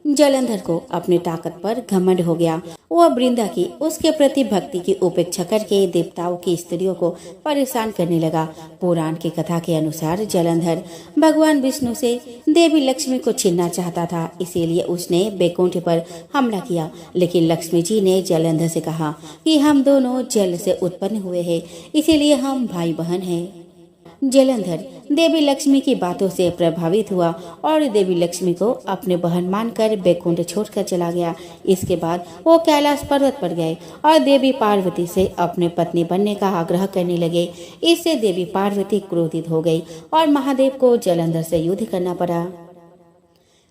Speaker 1: जलंधर को अपनी ताकत पर घमंड हो गया। वह वृंदा की उसके प्रति भक्ति की उपेक्षा करके देवताओं की स्त्रियों को परेशान करने लगा। पुराण की कथा के अनुसार जलंधर भगवान विष्णु से देवी लक्ष्मी को छीनना चाहता था, इसीलिए उसने बैकुंठ पर हमला किया। लेकिन लक्ष्मी जी ने जलंधर से कहा कि हम दोनों जल से उत्पन्न हुए हैं, इसीलिए हम भाई बहन हैं। जलंधर देवी लक्ष्मी की बातों से प्रभावित हुआ और देवी लक्ष्मी को अपने बहन मानकर बैकुंठ छोड़कर चला गया। इसके बाद वो कैलाश पर्वत पर गए और देवी पार्वती से अपने पत्नी बनने का आग्रह करने लगे। इससे देवी पार्वती क्रोधित हो गई और महादेव को जलंधर से युद्ध करना पड़ा।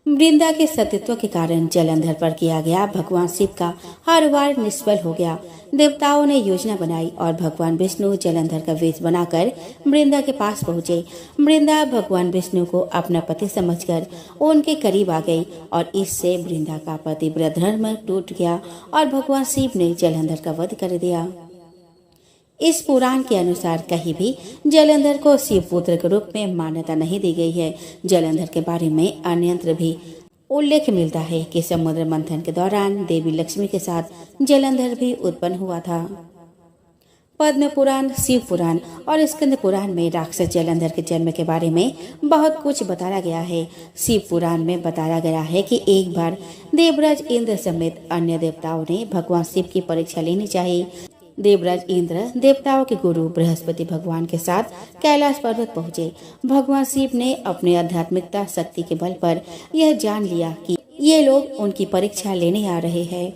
Speaker 1: वृंदा के सतीत्व के कारण जलंधर पर किया गया भगवान शिव का हर वार निष्फल हो गया। देवताओं ने योजना बनाई और भगवान विष्णु जलंधर का वेश बनाकर वृंदा के पास पहुँचे। वृंदा भगवान विष्णु को अपना पति समझकर उनके करीब आ गई और इससे वृंदा का पतिव्रत धर्म टूट गया और भगवान शिव ने जलंधर का वध कर दिया। इस पुराण के अनुसार कहीं भी जलंधर को शिव पुत्र के रूप में मान्यता नहीं दी गई है। जलंधर के बारे में अन्यत्र भी उल्लेख मिलता है कि समुद्र मंथन के दौरान देवी लक्ष्मी के साथ जलंधर भी उत्पन्न हुआ था। पद्म पुराण, शिव पुराण और स्कंद पुराण में राक्षस जलंधर के जन्म के बारे में बहुत कुछ बताया गया है। शिव पुराण में बताया गया है कि एक बार देवराज इंद्र समेत अन्य देवताओं ने भगवान शिव की परीक्षा लेनी चाहिए। देवराज इंद्र देवताओं के गुरु बृहस्पति भगवान के साथ कैलाश पर्वत पहुँचे। भगवान शिव ने अपने आध्यात्मिकता शक्ति के बल पर यह जान लिया कि ये लोग उनकी परीक्षा लेने आ रहे हैं,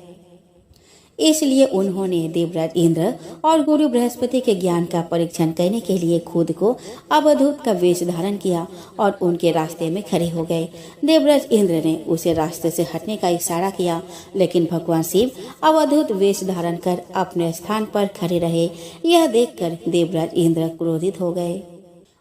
Speaker 1: इसलिए उन्होंने देवराज इंद्र और गुरु बृहस्पति के ज्ञान का परीक्षण करने के लिए खुद को अवधूत का वेश धारण किया और उनके रास्ते में खड़े हो गए। देवराज इंद्र ने उसे रास्ते से हटने का इशारा किया, लेकिन भगवान शिव अवधूत वेश धारण कर अपने स्थान पर खड़े रहे। यह देखकर देवराज इंद्र क्रोधित हो गए।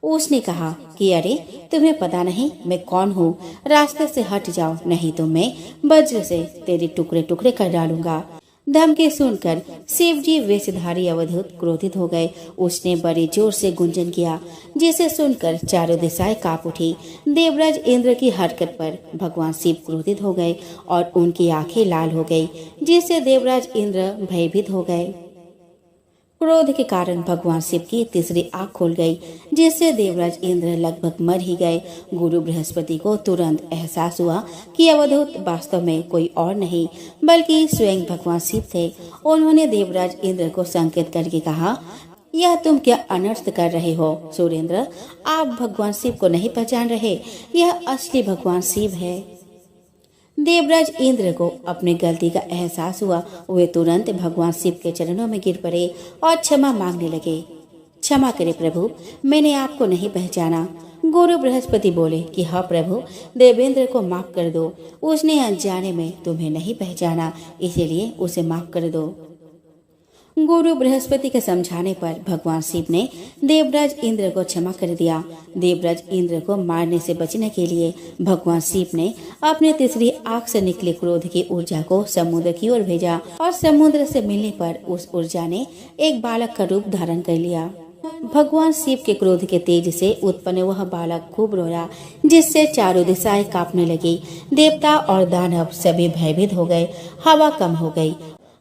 Speaker 1: उसने कहा कि अरे, तुम्हें पता नहीं मैं कौन हूँ? रास्ते से हट जाओ, नहीं तो मैं वज्र से तेरे टुकड़े टुकड़े कर डालूंगा। धमकी सुनकर शिव जी वेशधारी अवधूत क्रोधित हो गए। उसने बड़े जोर से गुंजन किया, जिसे सुनकर चारों दिशाएं कांप उठी। देवराज इंद्र की हरकत पर भगवान शिव क्रोधित हो गए और उनकी आंखें लाल हो गई, जिससे देवराज इंद्र भयभीत हो गए। क्रोध के कारण भगवान शिव की तीसरी आंख खुल गई, जिससे देवराज इंद्र लगभग मर ही गए। गुरु बृहस्पति को तुरंत एहसास हुआ कि अवधूत वास्तव में कोई और नहीं बल्कि स्वयं भगवान शिव थे। उन्होंने देवराज इंद्र को संकेत करके कहा, यह तुम क्या अनर्थ कर रहे हो सुरेंद्र? आप भगवान शिव को नहीं पहचान रहे, यह असली भगवान शिव है। देवराज इंद्र को अपनी गलती का एहसास हुआ। वे तुरंत भगवान शिव के चरणों में गिर पड़े और क्षमा मांगने लगे। क्षमा करें प्रभु, मैंने आपको नहीं पहचाना। गुरु बृहस्पति बोले कि हाँ प्रभु, देवेंद्र को माफ कर दो, उसने अनजाने में तुम्हें नहीं पहचाना, इसीलिए उसे माफ कर दो। गुरु बृहस्पति के समझाने पर भगवान शिव ने देवराज इंद्र को क्षमा कर दिया। देवराज इंद्र को मारने से बचने के लिए भगवान शिव ने अपने तीसरी आंख से निकले क्रोध की ऊर्जा को समुद्र की ओर भेजा और समुद्र से मिलने पर उस ऊर्जा ने एक बालक का रूप धारण कर लिया। भगवान शिव के क्रोध के तेज से उत्पन्न वह बालक खूब रोया, जिससे चारों दिशाएं कांपने लगी। देवता और दानव सभी भयभीत हो गए। हवा कम हो गई।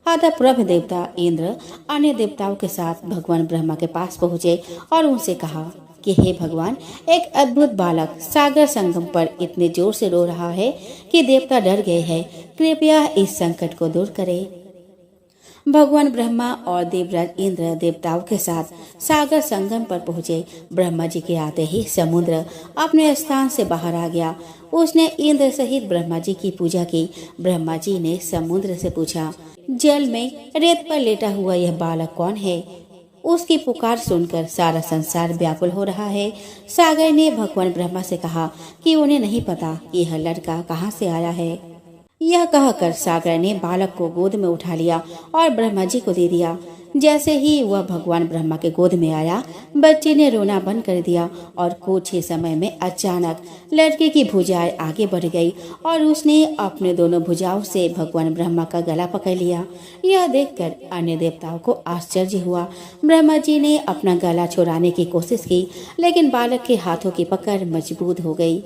Speaker 1: अतः प्रभु देवता इंद्र अन्य देवताओं के साथ भगवान ब्रह्मा के पास पहुँचे और उनसे कहा कि हे भगवान, एक अद्भुत बालक सागर संगम पर इतने जोर से रो रहा है कि देवता डर गए हैं। कृपया इस संकट को दूर करें। भगवान ब्रह्मा और देवराज इंद्र देवताओं के साथ सागर संगम पर पहुँचे। ब्रह्मा जी के आते ही समुद्र अपने स्थान से बाहर आ गया। उसने इंद्र सहित ब्रह्मा जी की पूजा की। ब्रह्मा जी ने समुद्र से पूछा, जल में रेत पर लेटा हुआ यह बालक कौन है? उसकी पुकार सुनकर सारा संसार व्याकुल हो रहा है। सागर ने भगवान ब्रह्मा से कहा कि उन्हें नहीं पता कि यह लड़का कहाँ से आया है। यह कहकर सागर ने बालक को गोद में उठा लिया और ब्रह्मा जी को दे दिया। जैसे ही वह भगवान ब्रह्मा के गोद में आया, बच्चे ने रोना बंद कर दिया और कुछ ही समय में अचानक लड़के की भुजाएं आगे बढ़ गई और उसने अपने दोनों भुजाओं से भगवान ब्रह्मा का गला पकड़ लिया। यह देखकर अन्य देवताओं को आश्चर्य हुआ। ब्रह्मा जी ने अपना गला छुड़ाने की कोशिश की, लेकिन बालक के हाथों की पकड़ मजबूत हो गई।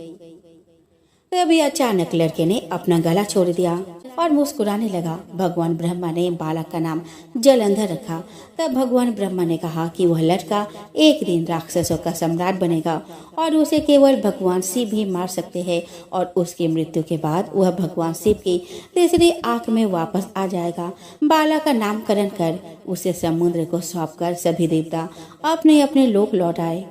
Speaker 1: तभी अचानक लड़के ने अपना गला छोड़ दिया और मुस्कुराने लगा। भगवान ब्रह्मा ने बालक का नाम जलंधर रखा। तब भगवान ब्रह्मा ने कहा कि वह लड़का एक दिन राक्षसों का सम्राट बनेगा और उसे केवल भगवान शिव ही मार सकते हैं, और उसकी मृत्यु के बाद वह भगवान शिव की तीसरी आंख में वापस आ जाएगा। बालक का नामकरण कर उसे समुद्र को सौंपकर सभी देवता अपने अपने लोक लौट आए।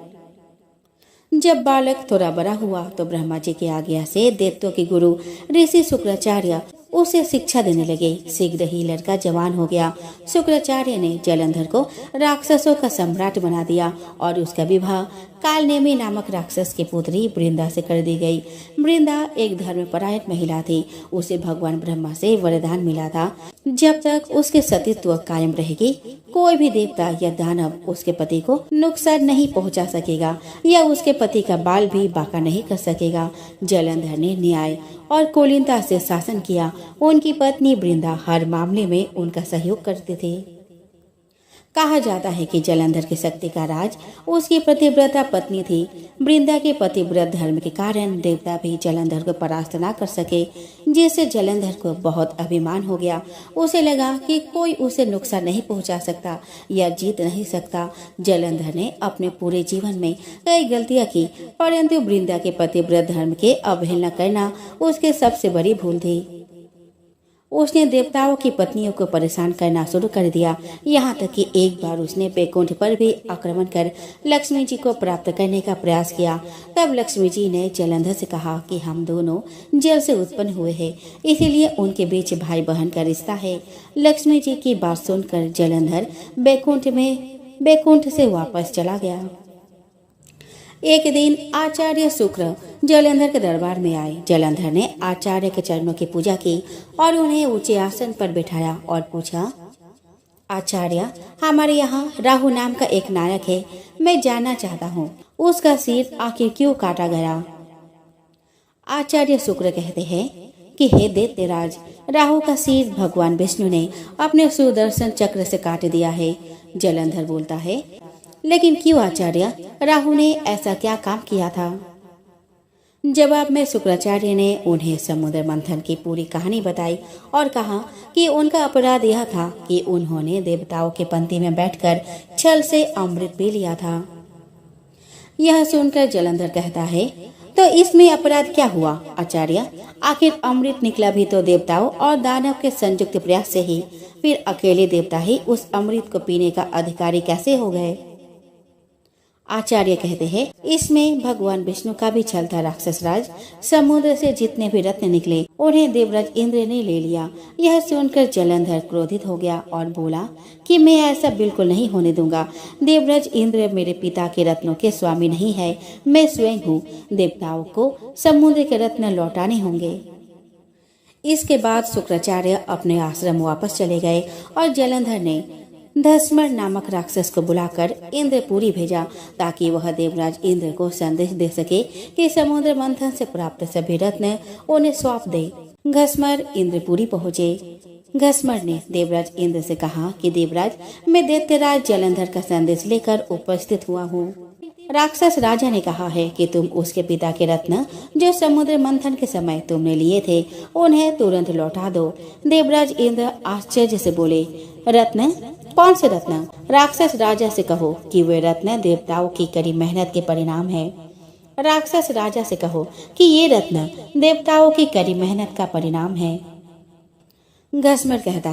Speaker 1: जब बालक थोड़ा बड़ा हुआ तो ब्रह्मा जी की आज्ञा से दैत्यों के गुरु ऋषि शुक्राचार्य उसे शिक्षा देने लगे। शीघ्र ही लड़का जवान हो गया। शुक्राचार्य ने जलंधर को राक्षसों का सम्राट बना दिया और उसका विवाह कालनेमी नामक राक्षस की पुत्री वृंदा से कर दी गई। वृंदा एक धर्मपरायण महिला थी। उसे भगवान ब्रह्मा से वरदान मिला था, जब तक उसके सतीत्व कायम रहेगी कोई भी देवता या दानव उसके पति को नुकसान नहीं पहुंचा सकेगा या उसके पति का बाल भी बांका नहीं कर सकेगा। जलंधर ने न्याय और कुलीनता से शासन किया। उनकी पत्नी वृंदा हर मामले में उनका सहयोग करती थी। कहा जाता है कि जलंधर की शक्ति का राज उसकी पतिव्रता पत्नी थी। वृंदा के पतिव्रत धर्म के कारण देवता भी जलंधर को परास्त न कर सके, जिससे जलंधर को बहुत अभिमान हो गया। उसे लगा कि कोई उसे नुकसान नहीं पहुंचा सकता या जीत नहीं सकता। जलंधर ने अपने पूरे जीवन में कई गलतियां की, परंतु वृंदा के पतिव्रत धर्म के अवहेलना करना उसकी सबसे बड़ी भूल थी। उसने देवताओं की पत्नियों को परेशान करना शुरू कर दिया, यहाँ तक कि एक बार उसने बैकुंठ पर भी आक्रमण कर लक्ष्मी जी को प्राप्त करने का प्रयास किया। तब लक्ष्मी जी ने जलंधर से कहा कि हम दोनों जल से उत्पन्न हुए हैं, इसीलिए उनके बीच भाई बहन का रिश्ता है। लक्ष्मी जी की बात सुनकर जलंधर बैकुंठ से वापस चला गया। एक दिन आचार्य शुक्र जलंधर के दरबार में आए। जलंधर ने आचार्य के चरणों की पूजा की और उन्हें ऊंचे आसन पर बिठाया और पूछा, आचार्य, हमारे यहाँ राहु नाम का एक नायक है, मैं जानना चाहता हूँ उसका सिर आखिर क्यों काटा गया। आचार्य शुक्र कहते हैं कि हे दैत्यराज, राहु का सिर भगवान विष्णु ने अपने सुदर्शन चक्र से काट दिया है। जलंधर बोलता है, लेकिन क्यों आचार्य, राहु ने ऐसा क्या काम किया था। जवाब में शुक्राचार्य ने उन्हें समुद्र मंथन की पूरी कहानी बताई और कहा कि उनका अपराध यह था कि उन्होंने देवताओं के पंक्ति में बैठकर छल से अमृत पी लिया था। यह सुनकर जलंधर कहता है, तो इसमें अपराध क्या हुआ आचार्य, आखिर अमृत निकला भी तो देवताओं और दानव के संयुक्त प्रयास से ही, फिर अकेले देवता ही उस अमृत को पीने का अधिकारी कैसे हो गए। आचार्य कहते हैं, इसमें भगवान विष्णु का भी छल था। राक्षस राज, समुद्र से जितने भी रत्न निकले उन्हें देवराज इंद्र ने ले लिया। यह सुनकर जलंधर क्रोधित हो गया और बोला कि मैं ऐसा बिल्कुल नहीं होने दूंगा। देवराज इंद्र मेरे पिता के रत्नों के स्वामी नहीं है, मैं स्वयं हूँ। देवताओं को समुद्र के रत्न लौटाने होंगे। इसके बाद शुक्राचार्य अपने आश्रम वापस चले गए और जलंधर ने धस्मर नामक राक्षस को बुलाकर इंद्रपुरी भेजा ताकि वह देवराज इंद्र को संदेश दे सके कि समुद्र मंथन से प्राप्त सभी रत्न उन्हें सौंप दे। घस्मर इंद्रपुरी पहुँचे। घस्मर ने देवराज इंद्र से कहा कि देवराज, मैं दैत्यराज जलंधर का संदेश लेकर उपस्थित हुआ हूँ। राक्षस राजा ने कहा है कि तुम उसके पिता के रत्न जो समुद्र मंथन के समय तुमने लिए थे उन्हें तुरंत लौटा दो। देवराज इंद्र आश्चर्य से बोले, रत्न? कौन से रत्न? राक्षस राजा से कहो कि वे रत्न देवताओं की कड़ी मेहनत के परिणाम है। राक्षस राजा से कहो कि ये रत्न देवताओं की कड़ी मेहनत का परिणाम है। घस्मर कहता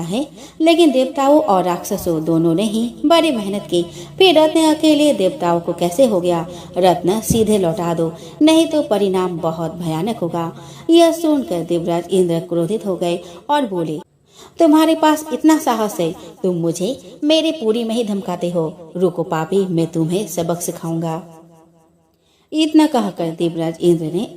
Speaker 1: है लेकिन देवताओं और राक्षसों दोनों ने ही बड़ी मेहनत की, फिर रत्न अकेले देवताओं को कैसे हो गया। रत्न सीधे लौटा दो, नहीं तो परिणाम बहुत भयानक होगा। यह सुनकर देवराज इंद्र क्रोधित हो गए और बोले, तुम्हारे पास इतना साहस है, तुम मुझे मेरे पुरी में ही धमकाते हो। रुको पापी, मैं तुम्हें सबक सिखाऊंगा। इतना कहकर देवराज इंद्र ने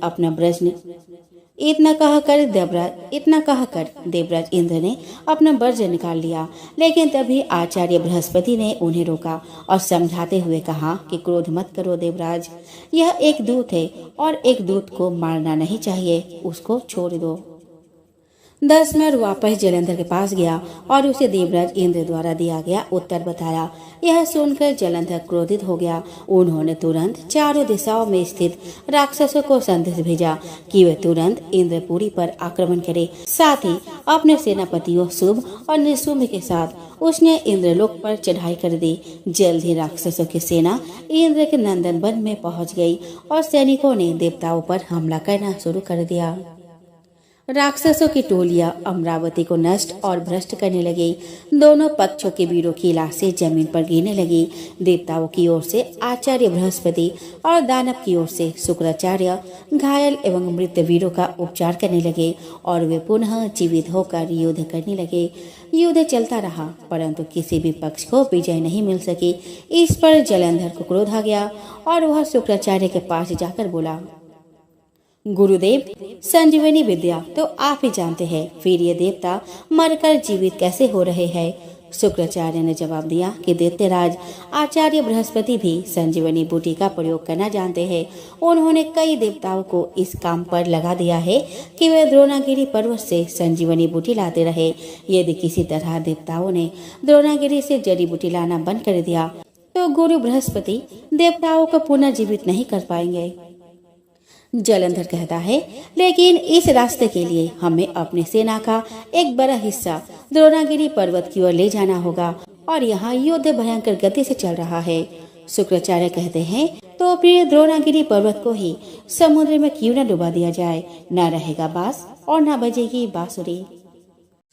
Speaker 1: अपना वज्र निकाल लिया। लेकिन तभी आचार्य बृहस्पति ने उन्हें रोका और समझाते हुए कहा कि क्रोध मत करो देवराज, यह एक दूत है और एक दूत को मारना नहीं चाहिए, उसको छोड़ दो। दशमेर वापस जलंधर के पास गया और उसे देवराज इंद्र द्वारा दिया गया उत्तर बताया। यह सुनकर जलंधर क्रोधित हो गया। उन्होंने तुरंत चारों दिशाओं में स्थित राक्षसों को संदेश भेजा कि वे तुरंत इंद्रपुरी पर आक्रमण करें। साथ ही अपने सेनापतियों शुभ और निशुंभ के साथ उसने इंद्रलोक पर चढ़ाई कर दी। जल्द ही राक्षसों की सेना इंद्र के नंदन वन में पहुंच गई और सैनिकों ने देवताओं पर हमला करना शुरू कर दिया। राक्षसों की टोलियां अमरावती को नष्ट और भ्रष्ट करने लगी। दोनों पक्षों के वीरों की लाशें जमीन पर गिरने लगी। देवताओं की ओर से आचार्य बृहस्पति और दानव की ओर से शुक्राचार्य घायल एवं मृत वीरों का उपचार करने लगे और वे पुनः जीवित होकर युद्ध करने लगे। युद्ध चलता रहा परंतु किसी भी पक्ष को विजय नहीं मिल सकी। इस पर जलंधर को क्रोध आ गया और वह शुक्राचार्य के पास जाकर बोला, गुरुदेव, संजीवनी विद्या तो आप ही जानते हैं, फिर ये देवता मरकर जीवित कैसे हो रहे हैं। शुक्राचार्य ने जवाब दिया कि दैत्यराज आचार्य बृहस्पति भी संजीवनी बूटी का प्रयोग करना जानते हैं। उन्होंने कई देवताओं को इस काम पर लगा दिया है कि वे द्रोणागिरी पर्वत से संजीवनी बूटी लाते रहे। यदि किसी तरह देवताओं ने द्रोणागिरी से जड़ी बूटी लाना बंद कर दिया तो गुरु बृहस्पति देवताओं को पुनर्जीवित नहीं कर पाएंगे। जलंधर कहता है, लेकिन इस रास्ते के लिए हमें अपनी सेना का एक बड़ा हिस्सा द्रोणागिरी पर्वत की ओर ले जाना होगा और यहाँ युद्ध भयंकर गति से चल रहा है। शुक्राचार्य कहते हैं, तो फिर द्रोणागिरी पर्वत को ही समुद्र में क्यों न डुबा दिया जाए। न रहेगा बांस और न बजेगी बांसुरी।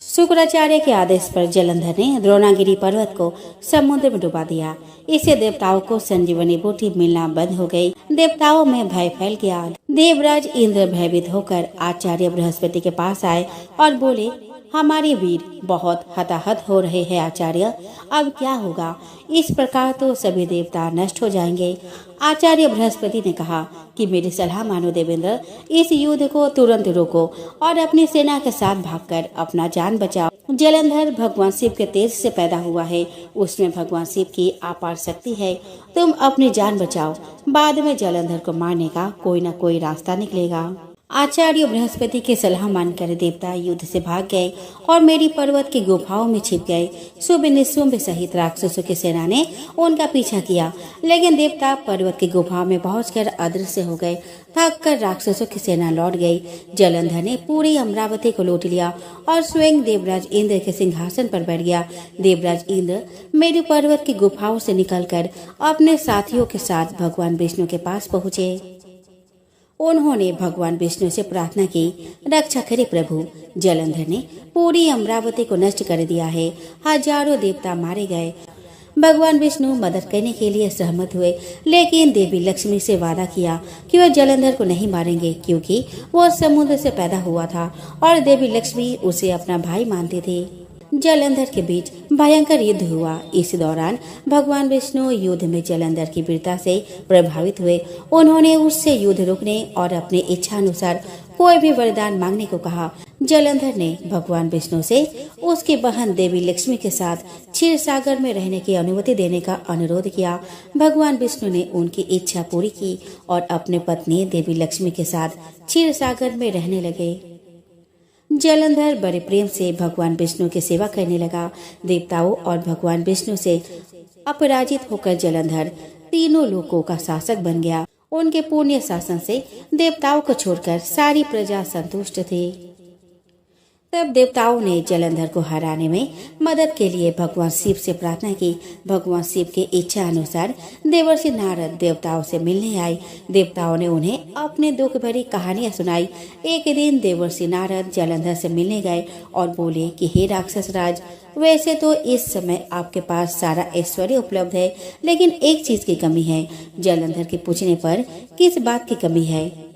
Speaker 1: शुक्राचार्य के आदेश पर जलंधर ने द्रोणागिरी पर्वत को समुद्र में डुबा दिया। इससे देवताओं को संजीवनी बूटी मिलना बंद हो गई। देवताओं में भय फैल गया। देवराज इंद्र भयभीत होकर आचार्य बृहस्पति के पास आए और बोले, हमारे वीर बहुत हताहत हो रहे हैं आचार्य, अब क्या होगा। इस प्रकार तो सभी देवता नष्ट हो जाएंगे। आचार्य बृहस्पति ने कहा कि मेरी सलाह मानो देवेंद्र, इस युद्ध को तुरंत रोको और अपनी सेना के साथ भागकर अपना जान बचाओ। जलंधर भगवान शिव के तेज से पैदा हुआ है, उसमें भगवान शिव की अपार शक्ति है। तुम अपनी जान बचाओ, बाद में जलंधर को मारने का कोई न कोई रास्ता निकलेगा। आचार्य बृहस्पति की सलाह मानकर देवता युद्ध से भाग गए और मेरी पर्वत की गुफाओं में छिप गए। शुभ निशुंभ सहित राक्षसों की सेना ने उनका पीछा किया, लेकिन देवता पर्वत की गुफाओं में पहुंचकर अदृश्य हो गए। थक कर राक्षसों की सेना लौट गई। जलंधर ने पूरी अमरावती को लूट लिया और स्वयं देवराज इंद्र के सिंहासन पर बैठ गया। देवराज इंद्र मेरू पर्वत की गुफाओं से निकलकर अपने साथियों के साथ भगवान विष्णु के पास पहुँचे। उन्होंने भगवान विष्णु से प्रार्थना की, रक्षा करे प्रभु। जलंधर ने पूरी अमरावती को नष्ट कर दिया है। हजारों देवता मारे गए। भगवान विष्णु मदद करने के लिए सहमत हुए, लेकिन देवी लक्ष्मी से वादा किया कि वह जलंधर को नहीं मारेंगे, क्योंकि वो समुद्र से पैदा हुआ था और देवी लक्ष्मी उसे अपना भाई मानती थी। जलंधर के बीच भयंकर युद्ध हुआ। इस दौरान भगवान विष्णु युद्ध में जलंधर की वीरता से प्रभावित हुए। उन्होंने उससे युद्ध रोकने और अपनी इच्छा अनुसार कोई भी वरदान मांगने को कहा। जलंधर ने भगवान विष्णु से उसकी बहन देवी लक्ष्मी के साथ क्षीर सागर में रहने की अनुमति देने का अनुरोध किया। भगवान विष्णु ने उनकी इच्छा पूरी की और अपने पत्नी देवी लक्ष्मी के साथ क्षीर सागर में रहने लगे। जलंधर बड़े प्रेम से भगवान विष्णु की सेवा करने लगा। देवताओं और भगवान विष्णु से अपराजित होकर जलंधर तीनों लोकों का शासक बन गया। उनके पुण्य शासन से देवताओं को छोड़कर सारी प्रजा संतुष्ट थी। तब देवताओं ने जलंधर को हराने में मदद के लिए भगवान शिव से प्रार्थना की। भगवान शिव की इच्छा अनुसार देवर्षि नारद देवताओं से मिलने आए। देवताओं ने उन्हें अपने दुख भरी कहानियां सुनाई। एक दिन देवर्षि नारद जलंधर से मिलने गए और बोले कि हे राक्षस राज, वैसे तो इस समय आपके पास सारा ऐश्वर्य उपलब्ध है, लेकिन एक चीज की कमी है। जलंधर के पूछने पर किस बात की कमी है?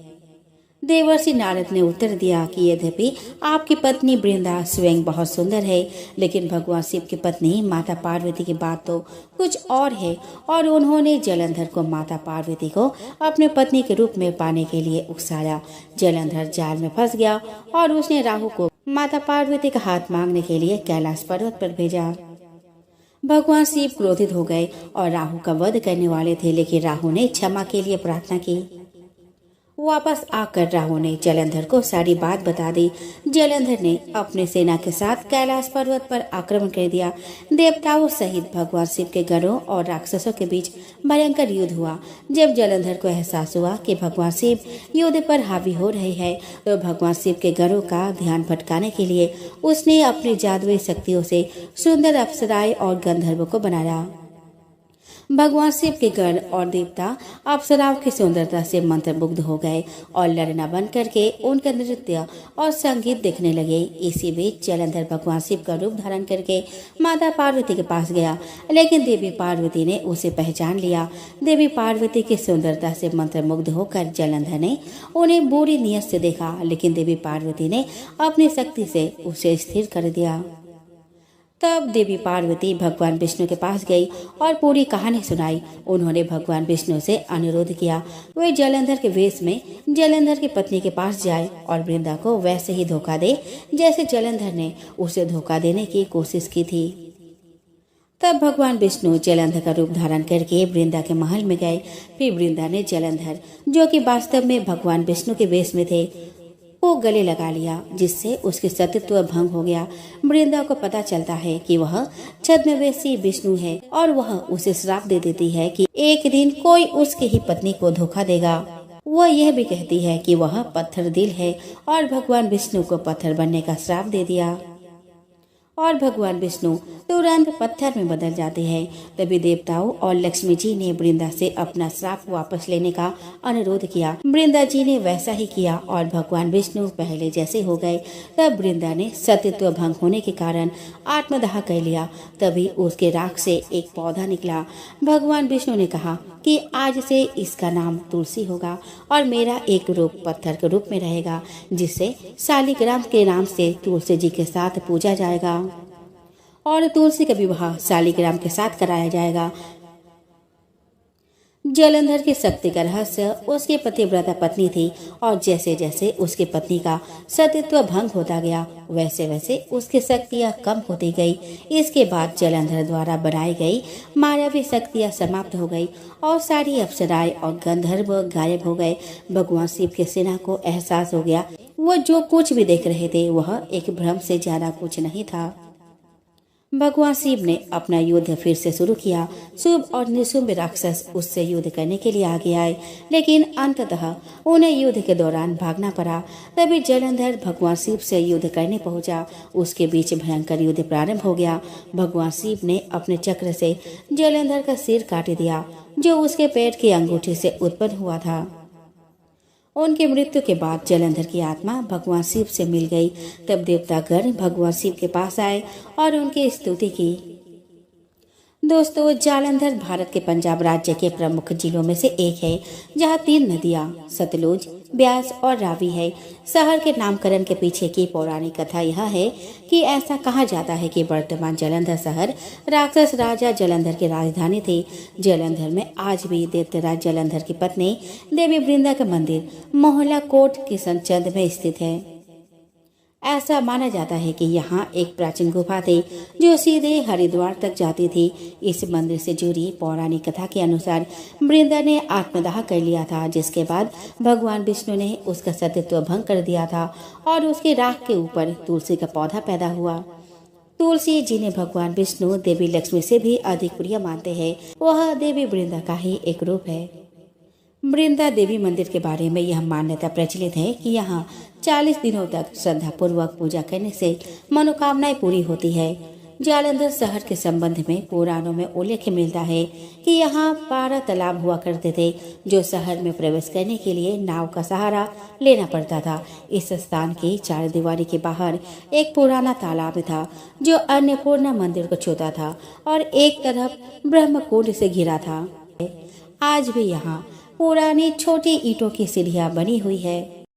Speaker 1: देवर्षि नारद ने उत्तर दिया कि यद्यपि आपकी पत्नी वृंदा स्वयं बहुत सुंदर है, लेकिन भगवान शिव की पत्नी माता पार्वती की बात तो कुछ और है और उन्होंने जलंधर को माता पार्वती को अपने पत्नी के रूप में पाने के लिए उकसाया। जलंधर जाल में फंस गया और उसने राहु को माता पार्वती का हाथ मांगने के लिए कैलाश पर्वत पर भेजा। भगवान शिव क्रोधित हो गए और राहु का वध करने वाले थे, लेकिन राहु ने क्षमा के लिए प्रार्थना की। वापस आकर राहु ने जलंधर को सारी बात बता दी। जलंधर ने अपने सेना के साथ कैलाश पर्वत पर आक्रमण कर दिया। देवताओं सहित भगवान शिव के गणों और राक्षसों के बीच भयंकर युद्ध हुआ। जब जलंधर को एहसास हुआ कि भगवान शिव युद्ध पर हावी हो रहे हैं, तो भगवान शिव के गणों का ध्यान भटकाने के लिए उसने अपनी जादुई शक्तियों से सुंदर अप्सराएं और गंधर्वों को बनाया। भगवान शिव के गण और देवता अप्सराओं की सुंदरता से मंत्रमुग्ध हो गए और लड़ना बंद करके उनका नृत्य और संगीत देखने लगे। इसी बीच जलंधर भगवान शिव का रूप धारण करके माता पार्वती के पास गया, लेकिन देवी पार्वती ने उसे पहचान लिया। देवी पार्वती की सुंदरता से मंत्रमुग्ध होकर जलंधर ने उन्हें बुरी नियत से देखा, लेकिन देवी पार्वती ने अपनी शक्ति से उसे स्थिर कर दिया। तब देवी पार्वती भगवान विष्णु के पास गई और पूरी कहानी सुनाई। उन्होंने भगवान विष्णु से अनुरोध किया वे जलंधर के वेश में जलंधर की पत्नी के पास जाए और वृंदा को वैसे ही धोखा दे जैसे जलंधर ने उसे धोखा देने की कोशिश की थी। तब भगवान विष्णु जलंधर का रूप धारण करके वृंदा के महल में गए। फिर वृंदा ने जलंधर, जो कि वास्तव में भगवान विष्णु के वेश में थे, को गले लगा लिया, जिससे उसके सतीत्व भंग हो गया। वृंदा को पता चलता है कि वह छद्मवेशी विष्णु है और वह उसे श्राप दे देती है कि एक दिन कोई उसकी ही पत्नी को धोखा देगा। वह यह भी कहती है कि वह पत्थर दिल है और भगवान विष्णु को पत्थर बनने का श्राप दे दिया और भगवान विष्णु तुरंत पत्थर में बदल जाते हैं। तभी देवताओं और लक्ष्मी जी ने वृंदा से अपना श्राप वापस लेने का अनुरोध किया। वृंदा जी ने वैसा ही किया और भगवान विष्णु पहले जैसे हो गए। तब वृंदा ने सतीत्व भंग होने के कारण आत्मदाह कर लिया। तभी उसके राख से एक पौधा निकला। भगवान विष्णु ने कहा कि आज से इसका नाम तुलसी होगा और मेरा एक रूप पत्थर के रूप में रहेगा, जिससे शालिग्राम के नाम से तुलसी जी के साथ पूजा जाएगा और तुलसी का विवाह शालिग्राम के साथ कराया जाएगा। जलंधर की शक्ति का रहस्य उसकी पतिव्रता पत्नी थी और जैसे जैसे उसकी पत्नी का सतीत्व भंग होता गया, वैसे वैसे उसकी शक्तियां कम होती गई। इसके बाद जलंधर द्वारा बनाई गई मायावी शक्तियां समाप्त हो गई और सारी अप्सराएं और गंधर्व गायब हो गए। भगवान शिव की सेना को एहसास हो गया वो जो कुछ भी देख रहे थे वह एक भ्रम से ज्यादा कुछ नहीं था। भगवान शिव ने अपना युद्ध फिर से शुरू किया। शुभ और निशुंभ राक्षस उससे युद्ध करने के लिए आगे आए, लेकिन अंततः उन्हें युद्ध के दौरान भागना पड़ा। तभी जलंधर भगवान शिव से युद्ध करने पहुंचा। उसके बीच भयंकर युद्ध प्रारंभ हो गया। भगवान शिव ने अपने चक्र से जलंधर का सिर काट दिया, जो उसके पेट की अंगूठी से उत्पन्न हुआ था। उनकी मृत्यु के बाद जलंधर की आत्मा भगवान शिव से मिल गई। तब देवतागण भगवान शिव के पास आए और उनकी स्तुति की। दोस्तों, जालंधर भारत के पंजाब राज्य के प्रमुख जिलों में से एक है, जहां 3 नदियां सतलुज, ब्यास और रावी है। शहर के नामकरण के पीछे की पौराणिक कथा यह है कि ऐसा कहा जाता है कि वर्तमान जालंधर शहर राक्षस राजा जालंधर की राजधानी थी। जालंधर में आज भी दैत्यराज जालंधर की पत्नी देवी वृंदा का मंदिर मोहल्ला कोट किशनचंद में स्थित है। ऐसा माना जाता है कि यहाँ एक प्राचीन गुफा थी जो सीधे हरिद्वार तक जाती थी। इस मंदिर से जुड़ी पौराणिक कथा के अनुसार वृंदा ने आत्मदाह कर लिया था, जिसके बाद भगवान विष्णु ने उसका सतीत्व भंग कर दिया था और उसके राख के ऊपर तुलसी का पौधा पैदा हुआ। तुलसी जिन्हें भगवान विष्णु देवी लक्ष्मी से भी अधिक प्रिय मानते हैं, वह देवी वृंदा का ही एक रूप है। वृंदा देवी मंदिर के बारे में यह मान्यता प्रचलित है कि यहाँ 40 दिनों तक श्रद्धा पूर्वक पूजा करने से मनोकामनाएं पूरी होती है। जालंधर शहर के संबंध में पुराणों में उल्लेख मिलता है कि यहाँ 12 तालाब हुआ करते थे, जो शहर में प्रवेश करने के लिए नाव का सहारा लेना पड़ता था। इस स्थान की 4 दीवारी के बाहर एक पुराना तालाब था जो अन्नपूर्णा मंदिर को छूता था और एक तरफ ब्रह्मकुंड से घिरा था। आज भी यहाँ पुरानी छोटी ईंटों की सीढ़ियां बनी हुई है।